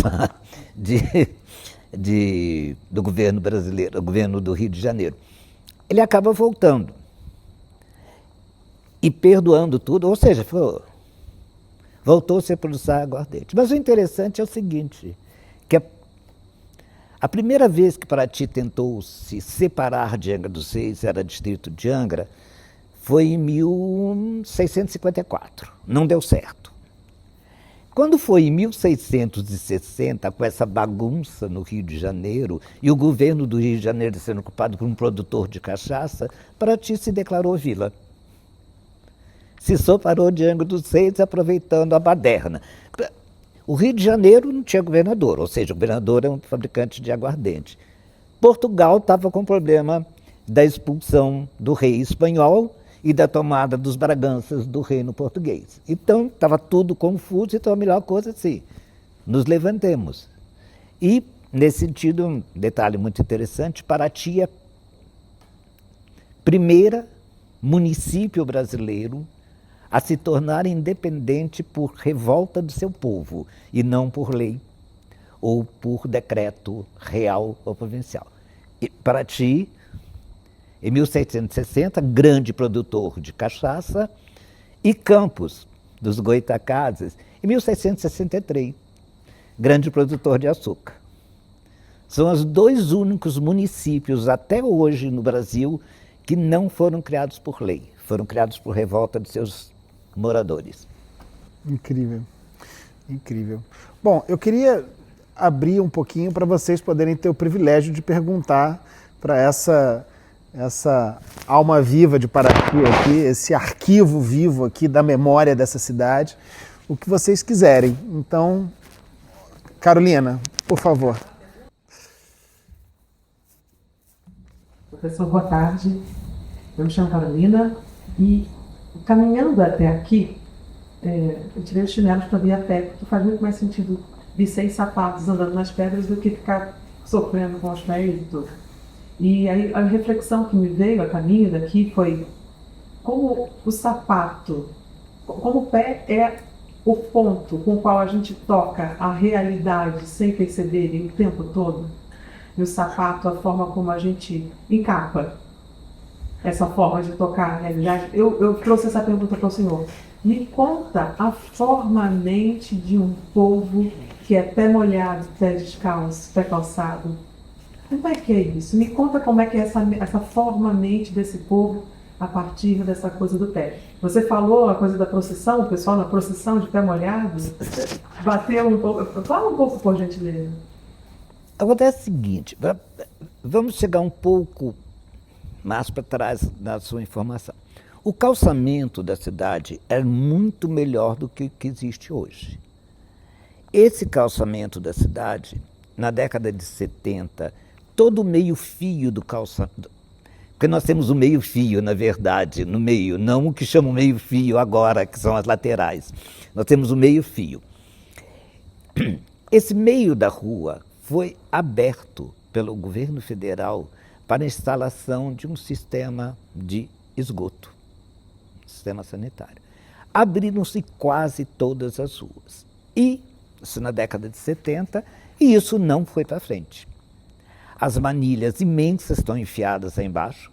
[SPEAKER 2] do governo brasileiro, do governo do Rio de Janeiro. Ele acaba voltando e perdoando tudo, ou seja, voltou-se a produzir aguardente. Mas o interessante é o seguinte, que a primeira vez que Paraty tentou se separar de Angra dos Reis, era distrito de Angra, foi em 1654. Não deu certo. Quando foi em 1660, com essa bagunça no Rio de Janeiro, e o governo do Rio de Janeiro sendo ocupado por um produtor de cachaça, Paraty se declarou vila. Se separou de Angra dos Reis, aproveitando a baderna. O Rio de Janeiro não tinha governador, ou seja, o governador é um fabricante de aguardente. Portugal estava com o problema da expulsão do rei espanhol e da tomada dos Braganças do reino português. Então, estava tudo confuso, então a melhor coisa é assim, nos levantemos. E, nesse sentido, um detalhe muito interessante, Paraty é primeiro município brasileiro a se tornar independente por revolta do seu povo, e não por lei ou por decreto real ou provincial. E Paraty, em 1760, grande produtor de cachaça, e Campos, dos Goitacazes, em 1663, grande produtor de açúcar. São os dois únicos municípios até hoje no Brasil que não foram criados por lei, foram criados por revolta de seus moradores.
[SPEAKER 1] Incrível, incrível. Bom, eu queria abrir um pouquinho para vocês poderem ter o privilégio de perguntar para essa alma viva de Paraty aqui, esse arquivo vivo aqui da memória dessa cidade, o que vocês quiserem. Então, Carolina, por favor.
[SPEAKER 3] Professor, boa tarde. Eu me chamo Carolina e, caminhando até aqui, eu tirei os chinelos para vir a pé, porque faz muito mais sentido vir sem sapatos andando nas pedras do que ficar sofrendo com os pés e tudo. E aí a reflexão que me veio a caminho daqui foi como o sapato, como o pé é o ponto com o qual a gente toca a realidade sem perceber o tempo todo. E o sapato, a forma como a gente encapa essa forma de tocar a realidade. Eu trouxe essa pergunta para o senhor. Me conta a forma-mente de um povo que é pé molhado, pé descalço, pé calçado. Como é que é isso? Me conta como é que é essa forma-mente desse povo a partir dessa coisa do pé. Você falou a coisa da procissão, o pessoal na procissão de pé molhado, bateu um pouco. Fala um pouco, por gentileza.
[SPEAKER 2] Acontece o seguinte, vamos chegar um pouco mais para trás da sua informação. O calçamento da cidade é muito melhor do que o que existe hoje. Esse calçamento da cidade, na década de 70, todo o meio-fio do calçamento, porque nós temos o meio-fio, na verdade, no meio, não o que chamam meio-fio agora, que são as laterais. Nós temos o meio-fio. Esse meio da rua foi aberto pelo governo federal para a instalação de um sistema de esgoto, sistema sanitário. Abriram-se quase todas as ruas. E, isso na década de 70, e isso não foi para frente. As manilhas imensas estão enfiadas aí embaixo.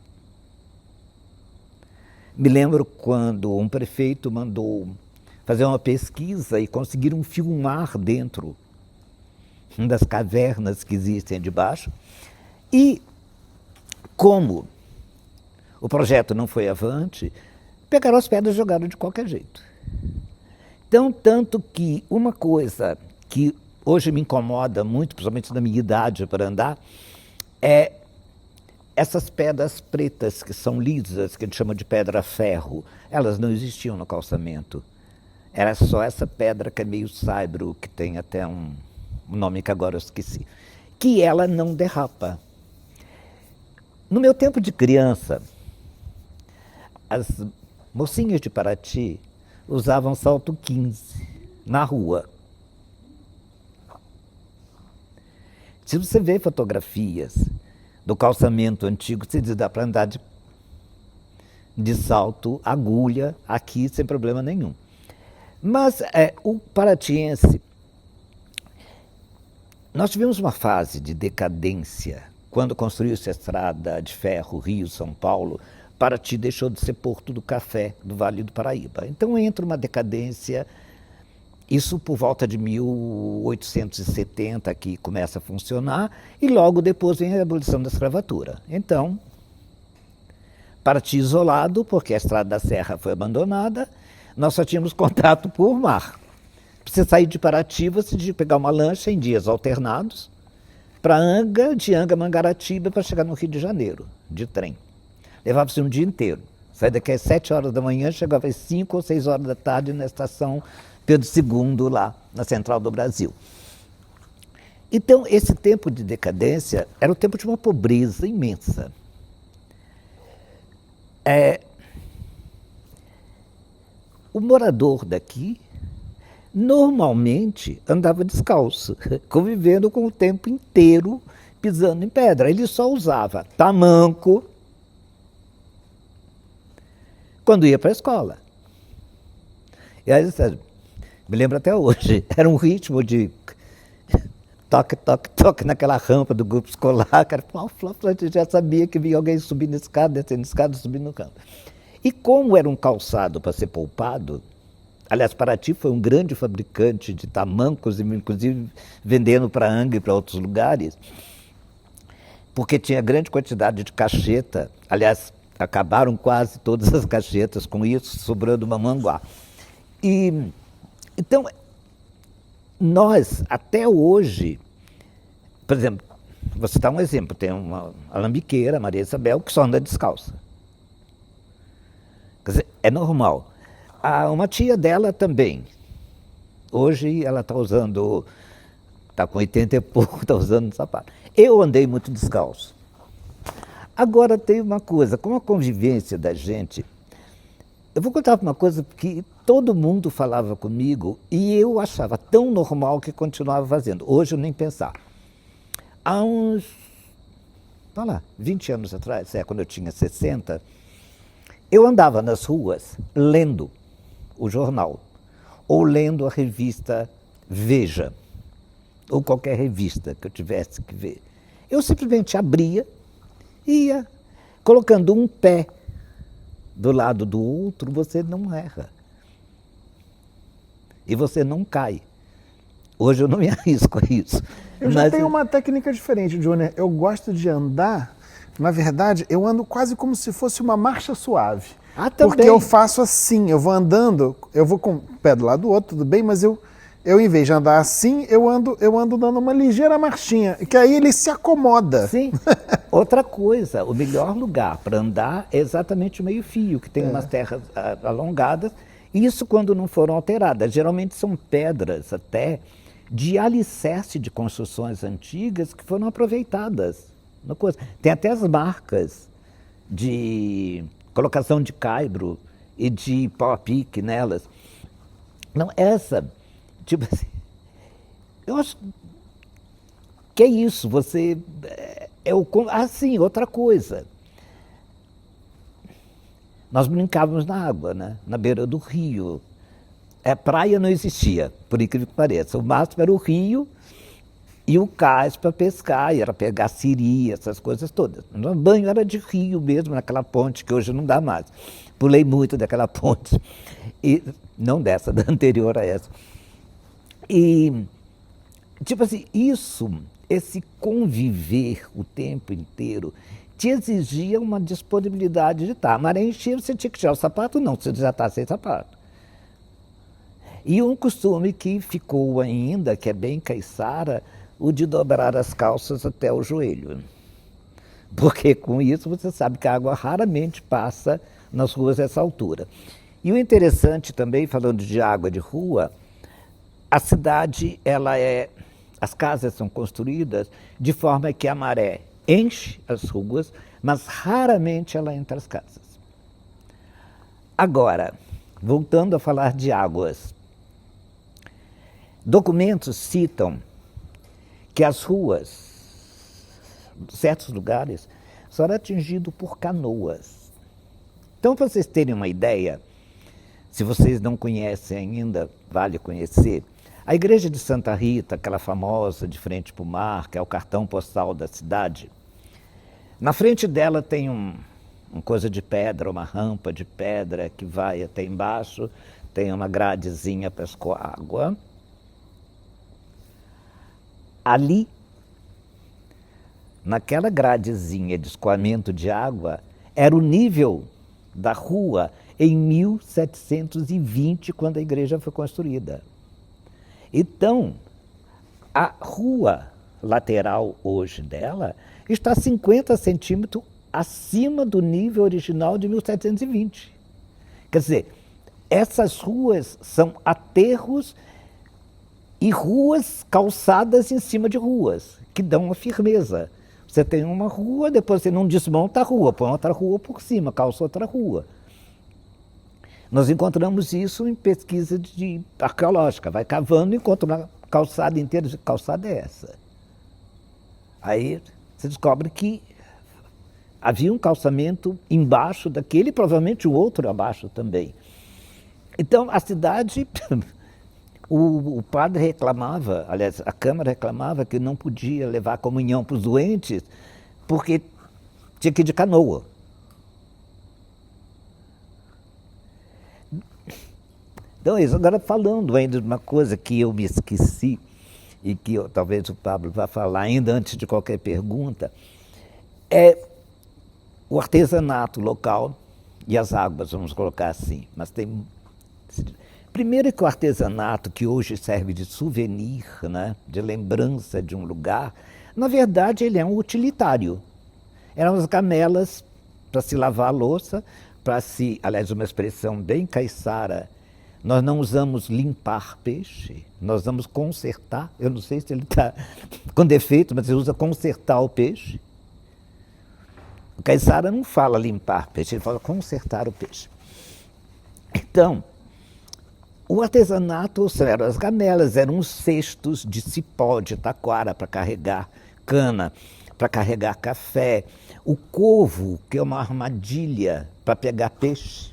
[SPEAKER 2] Me lembro quando um prefeito mandou fazer uma pesquisa e conseguiram filmar dentro das cavernas que existem debaixo. E, como o projeto não foi avante, pegaram as pedras e jogaram de qualquer jeito. Então, tanto que uma coisa que hoje me incomoda muito, principalmente na minha idade para andar, é essas pedras pretas que são lisas, que a gente chama de pedra-ferro. Elas não existiam no calçamento. Era só essa pedra que é meio saibro, que tem até um nome que agora eu esqueci, que ela não derrapa. No meu tempo de criança, as mocinhas de Paraty usavam salto 15 na rua. Se você vê fotografias do calçamento antigo, você diz, dá para andar de salto, agulha, aqui sem problema nenhum. Mas o paratiense, Nós tivemos uma fase de decadência quando construiu-se a estrada de ferro Rio-São Paulo. Paraty deixou de ser porto do café do Vale do Paraíba. Então entra uma decadência, isso por volta de 1870 que começa a funcionar, e logo depois vem a abolição da escravatura. Então, Paraty isolado, porque a estrada da Serra foi abandonada, nós só tínhamos contato por mar. Para você sair de Paraty, você tinha que pegar uma lancha em dias alternados para Anga, de Anga a Mangaratiba, para chegar no Rio de Janeiro, de trem. Levava-se um dia inteiro. Saía daqui às 7 horas da manhã, chegava às 5 ou 6 horas da tarde na estação Pedro II, lá na Central do Brasil. Então, esse tempo de decadência era o tempo de uma pobreza imensa. O morador daqui normalmente andava descalço, convivendo com o tempo inteiro pisando em pedra. Ele só usava tamanco quando ia para a escola. E aí, me lembro até hoje, era um ritmo de toque, toque, toque naquela rampa do grupo escolar, cara, já sabia que vinha alguém subindo a escada, descendo a escada, subindo no campo. E como era um calçado para ser poupado, aliás, Paraty foi um grande fabricante de tamancos, inclusive vendendo para Angra e para outros lugares, porque tinha grande quantidade de cacheta. Aliás, acabaram quase todas as cachetas com isso, sobrando Mamanguá. E, então, nós, até hoje, por exemplo, vou citar um exemplo, tem uma alambiqueira, Maria Isabel, que só anda descalça. Quer dizer, é normal. Uma tia dela também. Hoje ela está usando, está com 80 e pouco, está usando sapato. Eu andei muito descalço. Agora tem uma coisa, com a convivência da gente, eu vou contar uma coisa que todo mundo falava comigo e eu achava tão normal que continuava fazendo. Hoje eu nem pensar. Há uns, 20 anos atrás, quando eu tinha 60, eu andava nas ruas lendo o jornal, ou lendo a revista Veja, ou qualquer revista que eu tivesse que ver. Eu simplesmente abria e ia colocando um pé do lado do outro, você não erra. E você não cai. Hoje eu não me arrisco a isso.
[SPEAKER 1] Eu já tenho uma técnica diferente, Johnny. Eu gosto de andar, na verdade, eu ando quase como se fosse uma marcha suave. Porque eu faço assim, eu vou andando, eu vou com o pé do lado do outro, tudo bem, mas eu em vez de andar assim, eu ando dando uma ligeira marchinha, que aí ele se acomoda.
[SPEAKER 2] Sim. Outra coisa, o melhor lugar para andar é exatamente o meio-fio, que tem umas terras alongadas, isso quando não foram alteradas. Geralmente são pedras até de alicerce de construções antigas que foram aproveitadas. Tem até as marcas de colocação de caibro e de pau-a-pique nelas. Não, essa, tipo assim, eu acho que é isso, você, sim, outra coisa. Nós brincávamos na água, né? Na beira do rio. Praia não existia, por incrível que pareça. O máximo era o rio e o cais para pescar, e era pegar siri, essas coisas todas. O banho era de rio mesmo, naquela ponte que hoje não dá mais. Pulei muito daquela ponte, e não dessa, da anterior a essa. E, tipo assim, esse conviver o tempo inteiro, te exigia uma disponibilidade de estar. A maré enchia, você tinha que tirar o sapato? Não, você já está sem sapato. E um costume que ficou ainda, que é bem caiçara, o de dobrar as calças até o joelho. Porque com isso você sabe que a água raramente passa nas ruas dessa altura. E o interessante também, falando de água de rua, a cidade, as casas são construídas de forma que a maré enche as ruas, mas raramente ela entra as casas. Agora, voltando a falar de águas, documentos citam que as ruas, certos lugares, só eram atingidos por canoas. Então, para vocês terem uma ideia, se vocês não conhecem ainda, vale conhecer, A igreja de Santa Rita, aquela famosa de frente para o mar, que é o cartão postal da cidade, na frente dela tem uma coisa de pedra, uma rampa de pedra que vai até embaixo, tem uma gradezinha para escoar água. Ali, naquela gradezinha de escoamento de água, era o nível da rua em 1720, quando a igreja foi construída. Então, a rua lateral hoje dela está 50 centímetros acima do nível original de 1720. Quer dizer, essas ruas são aterros e ruas calçadas em cima de ruas, que dão uma firmeza. Você tem uma rua, depois você não desmonta a rua, põe outra rua por cima, calça outra rua. Nós encontramos isso em pesquisa arqueológica. Vai cavando e encontra uma calçada inteira. Que calçada é essa? Aí você descobre que havia um calçamento embaixo daquele e provavelmente o outro abaixo também. Então a cidade, o padre reclamava, aliás, a Câmara reclamava que não podia levar comunhão para os doentes porque tinha que ir de canoa. Então, isso. Agora, falando ainda de uma coisa que eu me esqueci e que talvez o Pablo vá falar ainda antes de qualquer pergunta, é o artesanato local e as águas, vamos colocar assim. Mas tem... Primeiro é que o artesanato, que hoje serve de souvenir, né, de lembrança de um lugar, na verdade ele é um utilitário. Eram as gamelas para se lavar a louça, aliás, uma expressão bem caiçara. Nós não usamos limpar peixe, nós vamos consertar. Eu não sei se ele está com defeito, mas ele usa consertar o peixe. O caiçara não fala limpar peixe, ele fala consertar o peixe. Então, o artesanato, eram as gamelas, eram os cestos de cipó, de taquara para carregar cana, para carregar café. O covo, que é uma armadilha para pegar peixe,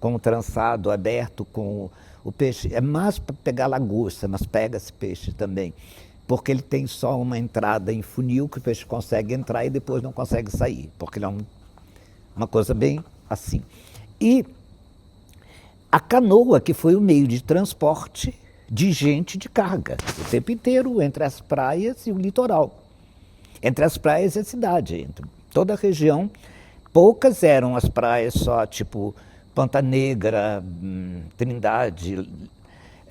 [SPEAKER 2] com o trançado aberto, com o peixe. É mais para pegar lagosta, mas pega-se peixe também, porque ele tem só uma entrada em funil que o peixe consegue entrar e depois não consegue sair, porque ele é uma coisa bem assim. E a canoa, que foi o meio de transporte de gente de carga, o tempo inteiro, entre as praias e o litoral. Entre as praias e a cidade, entre toda a região. Poucas eram as praias só, tipo Ponta Negra, Trindade,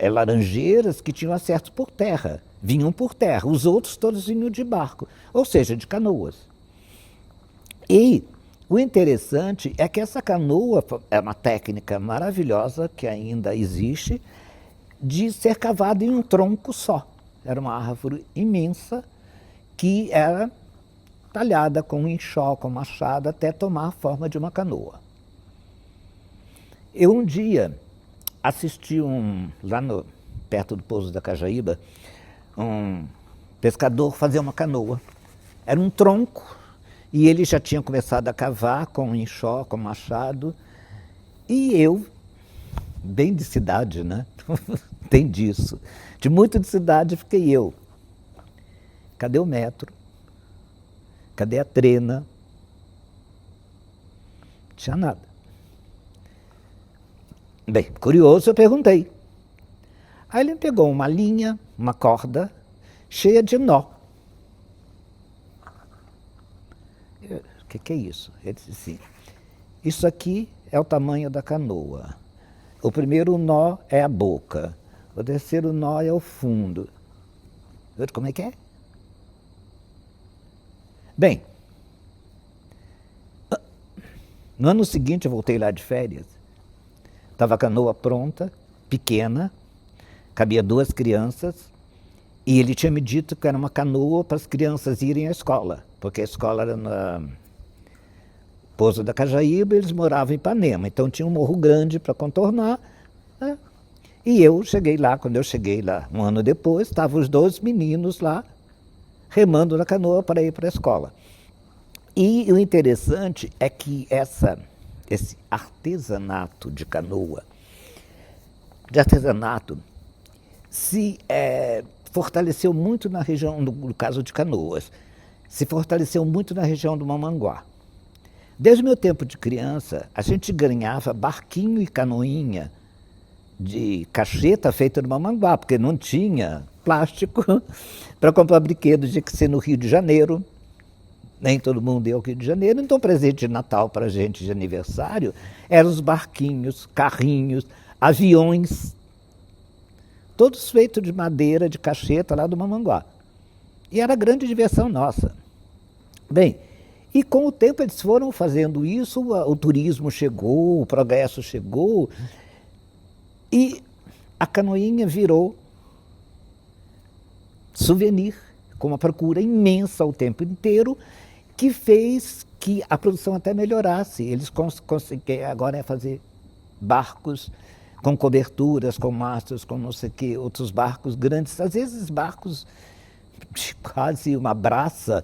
[SPEAKER 2] Laranjeiras, que tinham acesso por terra, vinham por terra. Os outros todos vinham de barco, ou seja, de canoas. E o interessante é que essa canoa é uma técnica maravilhosa que ainda existe, de ser cavada em um tronco só. Era uma árvore imensa que era talhada com enxó, com machado, até tomar a forma de uma canoa. Eu um dia assisti lá perto do Pouso da Cajaíba, um pescador fazer uma canoa. Era um tronco e ele já tinha começado a cavar com enxó, com machado. E eu, bem de cidade, né? Tem disso. De muito de cidade fiquei eu. Cadê o metro? Cadê a trena? Não tinha nada. Bem, curioso, eu perguntei. Aí ele pegou uma linha, uma corda, cheia de nó. O que é isso? Ele disse assim, isso aqui é o tamanho da canoa. O primeiro nó é a boca, o terceiro nó é o fundo. Eu disse, como é que é? Bem, no ano seguinte eu voltei lá de férias. Estava a canoa pronta, pequena, cabia 2 crianças, e ele tinha me dito que era uma canoa para as crianças irem à escola, porque a escola era no Pouso da Cajaíba e eles moravam em Ipanema, então tinha um morro grande para contornar, né? E eu cheguei lá, quando eu cheguei lá, um ano depois, estavam os 2 meninos lá, remando na canoa para ir para a escola. E o interessante é que esse artesanato de canoa, se fortaleceu muito na região, no caso de Canoas, se fortaleceu muito na região do Mamanguá. Desde o meu tempo de criança, a gente ganhava barquinho e canoinha de cacheta feita no Mamanguá, porque não tinha plástico para comprar brinquedos, tinha que ser no Rio de Janeiro. Nem todo mundo ia ao Rio de Janeiro, então presente de Natal para a gente de aniversário eram os barquinhos, carrinhos, aviões, todos feitos de madeira, de cacheta lá do Mamanguá. E era grande diversão nossa. Bem, e com o tempo eles foram fazendo isso, o turismo chegou, o progresso chegou, e a canoinha virou souvenir, com uma procura imensa o tempo inteiro, que fez que a produção até melhorasse. Eles conseguiram agora fazer barcos com coberturas, com mastros, com não sei o quê, outros barcos grandes, às vezes barcos de quase uma braça,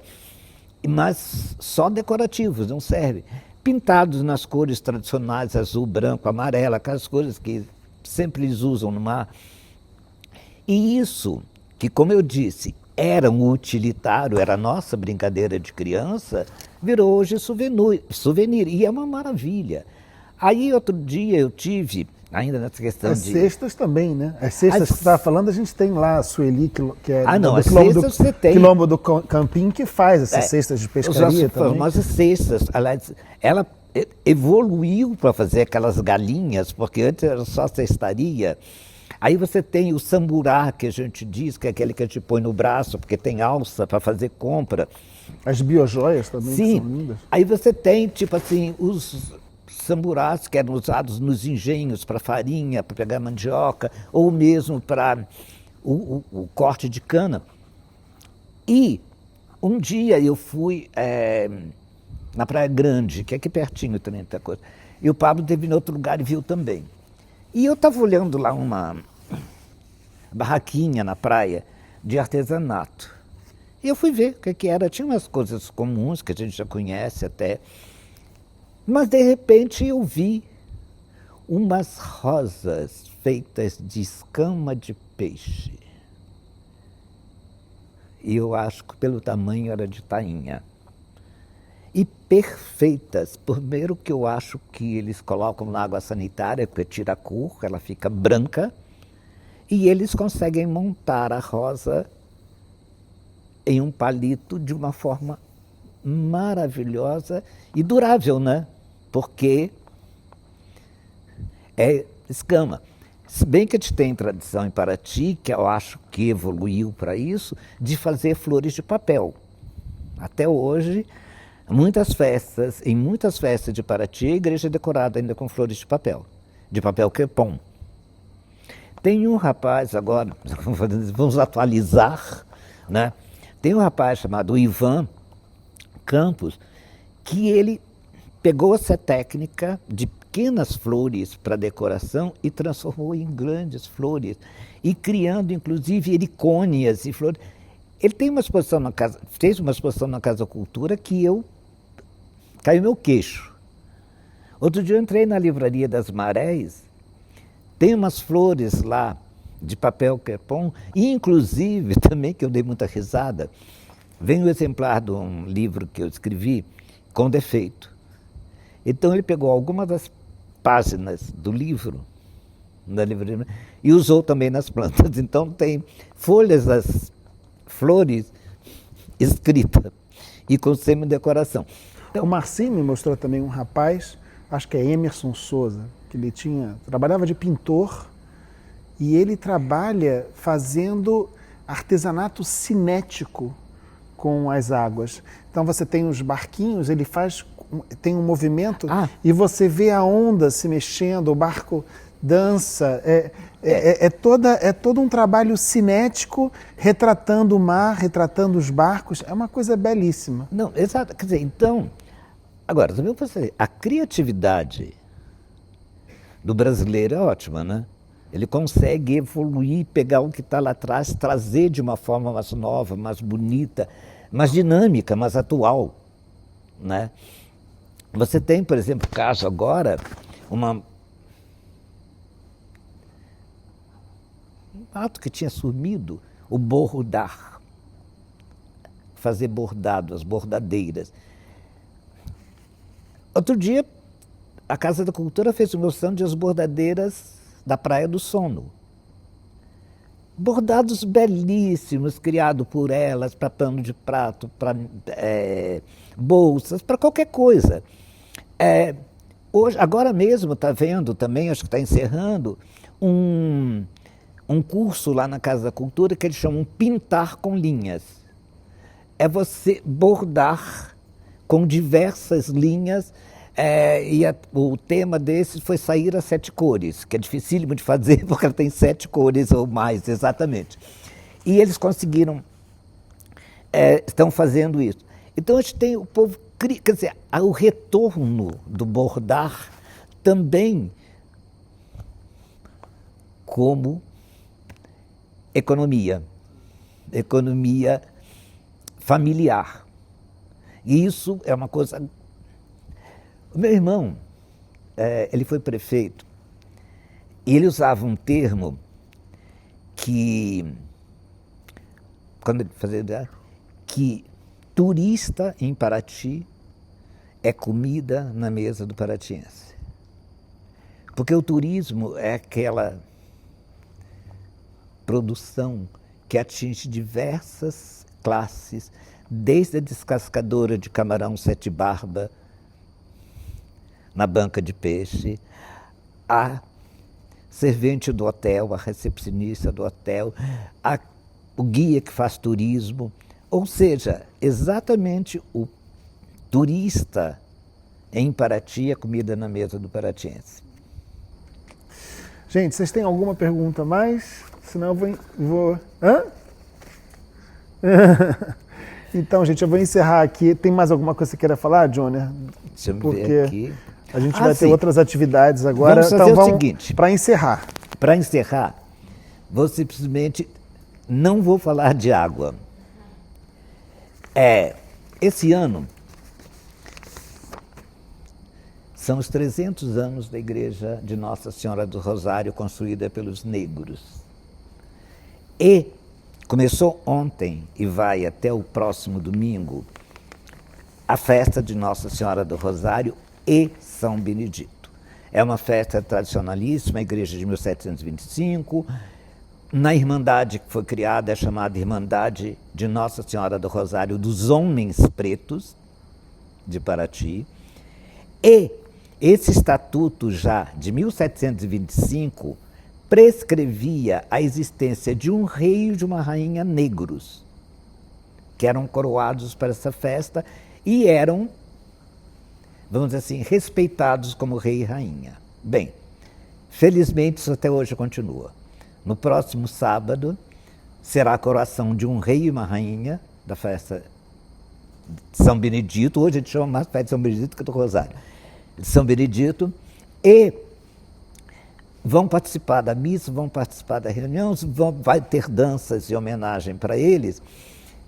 [SPEAKER 2] mas só decorativos, não serve. Pintados nas cores tradicionais, azul, branco, amarelo, aquelas cores que sempre eles usam no mar. E isso, que como eu disse, era um utilitário, era a nossa brincadeira de criança, virou hoje souvenir, e é uma maravilha. Aí outro dia eu tive, ainda nessa questão
[SPEAKER 1] As cestas também, né? As cestas que você estava falando, a gente tem lá a Sueli, que é quilombo do Campim, que faz essas cestas de pescaria também. As
[SPEAKER 2] famosas cestas, aliás, ela evoluiu para fazer aquelas galinhas, porque antes era só cestaria. Aí você tem o samburá, que a gente diz, que é aquele que a gente põe no braço, porque tem alça para fazer compra.
[SPEAKER 1] As biojoias também,
[SPEAKER 2] sim,
[SPEAKER 1] que são lindas.
[SPEAKER 2] Aí você tem, tipo assim, os samburás que eram usados nos engenhos para farinha, para pegar mandioca, ou mesmo para o corte de cana. E um dia eu fui na Praia Grande, que é aqui pertinho também, muita coisa. E o Pablo teve em outro lugar e viu também. E eu estava olhando lá uma barraquinha na praia de artesanato. E eu fui ver o que era. Tinha umas coisas comuns que a gente já conhece até. Mas, de repente, eu vi umas rosas feitas de escama de peixe. E eu acho que pelo tamanho era de tainha. E perfeitas. Primeiro que eu acho que eles colocam na água sanitária, porque tira a cor, ela fica branca, e eles conseguem montar a rosa em um palito de uma forma maravilhosa e durável, né? Porque é escama. Se bem que a gente tem tradição em Paraty, que eu acho que evoluiu para isso, de fazer flores de papel. Até hoje, em muitas festas de Paraty, a igreja é decorada ainda com flores de papel crepom. Tem um rapaz agora, vamos atualizar, né? Tem um rapaz chamado Ivan Campos, que ele pegou essa técnica de pequenas flores para decoração e transformou em grandes flores, e criando inclusive helicônias e flores. Ele tem uma exposição na casa, fez uma exposição na Casa Cultura que caiu meu queixo. Outro dia eu entrei na Livraria das Marés, tem umas flores lá de papel crepom, e inclusive também, que eu dei muita risada, vem um exemplar de um livro que eu escrevi com defeito. Então ele pegou algumas das páginas do livro, da livraria, e usou também nas plantas. Então tem folhas das flores escritas e com semi-decoração.
[SPEAKER 1] Então, o Marcinho me mostrou também um rapaz, acho que é Emerson Souza, que ele trabalhava de pintor, e ele trabalha fazendo artesanato cinético com as águas. Então você tem os barquinhos, ele tem um movimento e você vê a onda se mexendo, o barco dança. É todo um trabalho cinético, retratando o mar, retratando os barcos. É uma coisa belíssima.
[SPEAKER 2] Não, exato. Quer dizer, então, agora, também você, a criatividade do brasileiro é ótima, né? Ele consegue evoluir, pegar o que está lá atrás, trazer de uma forma mais nova, mais bonita, mais dinâmica, mais atual, né? Você tem, por exemplo, caso agora, ato que tinha sumido, o bordar. Fazer bordado, as bordadeiras. Outro dia, a Casa da Cultura fez uma moção de as bordadeiras da Praia do Sono. Bordados belíssimos, criados por elas, para pano de prato, para bolsas, para qualquer coisa. Hoje, agora mesmo está vendo também, acho que está encerrando, um curso lá na Casa da Cultura que eles chamam Pintar com Linhas. É você bordar com diversas linhas, o tema desse foi Sair às 7 cores, que é dificílimo de fazer porque ela tem 7 cores ou mais, exatamente. E eles conseguiram, estão fazendo isso. Então a gente tem o povo, quer dizer, o retorno do bordar também como economia familiar. E isso é uma coisa... O meu irmão, ele foi prefeito, e ele usava um termo que, quando ele fazia, que turista em Paraty é comida na mesa do paratiense. Porque o turismo é aquela produção que atinge diversas classes, desde a descascadora de camarão sete barba, na banca de peixe, a servente do hotel, a recepcionista do hotel, o guia que faz turismo, ou seja, exatamente o turista em Paraty, a comida na mesa do paratiense.
[SPEAKER 1] Gente, vocês têm alguma pergunta a mais? Senão eu vou... Hã? Então, gente, eu vou encerrar aqui. Tem mais alguma coisa que você queira falar, Júnior?
[SPEAKER 2] Deixa eu
[SPEAKER 1] Porque
[SPEAKER 2] ver aqui.
[SPEAKER 1] A gente vai ter outras atividades agora.
[SPEAKER 2] Vamos fazer o seguinte.
[SPEAKER 1] Para encerrar.
[SPEAKER 2] Para encerrar, vou simplesmente... Não vou falar de água. Esse ano são os 300 anos da Igreja de Nossa Senhora do Rosário, construída pelos negros. E começou ontem e vai até o próximo domingo a festa de Nossa Senhora do Rosário e São Benedito. É uma festa tradicionalíssima, a igreja de 1725, na Irmandade que foi criada, é chamada Irmandade de Nossa Senhora do Rosário dos Homens Pretos, de Paraty, e esse estatuto já de 1725 prescrevia a existência de um rei e de uma rainha negros, que eram coroados para essa festa e eram, vamos dizer assim, respeitados como rei e rainha. Bem, felizmente isso até hoje continua. No próximo sábado será a coroação de um rei e uma rainha da festa de São Benedito. Hoje a gente chama mais festa de São Benedito que do Rosário. De São Benedito. E vão participar da missa, vão participar da reunião, vai ter danças em homenagem para eles.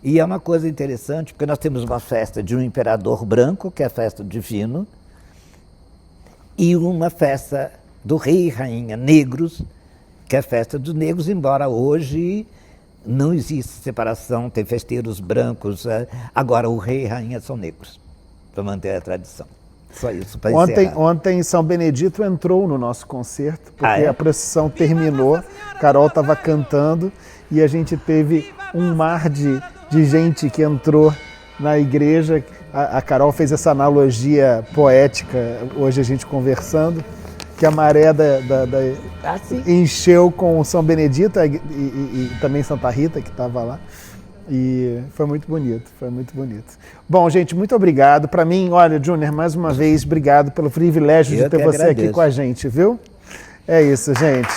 [SPEAKER 2] E é uma coisa interessante, porque nós temos uma festa de um imperador branco, que é a festa do divino, e uma festa do rei e rainha negros, que é a festa dos negros, embora hoje não exista separação, tem festeiros brancos. Agora, o rei e a rainha são negros, para manter a tradição. Só isso, para encerrar.
[SPEAKER 1] Ontem São Benedito entrou no nosso concerto, porque a procissão terminou, Carol estava cantando, e a gente teve um mar de gente que entrou na igreja. A Carol fez essa analogia poética, hoje a gente conversando, que a maré encheu com São Benedito e também Santa Rita, que estava lá. E foi muito bonito, foi muito bonito. Bom, gente, muito obrigado. Para mim, olha, Júnior, mais uma vez, obrigado pelo privilégio de ter você aqui com a gente, viu? É isso, gente.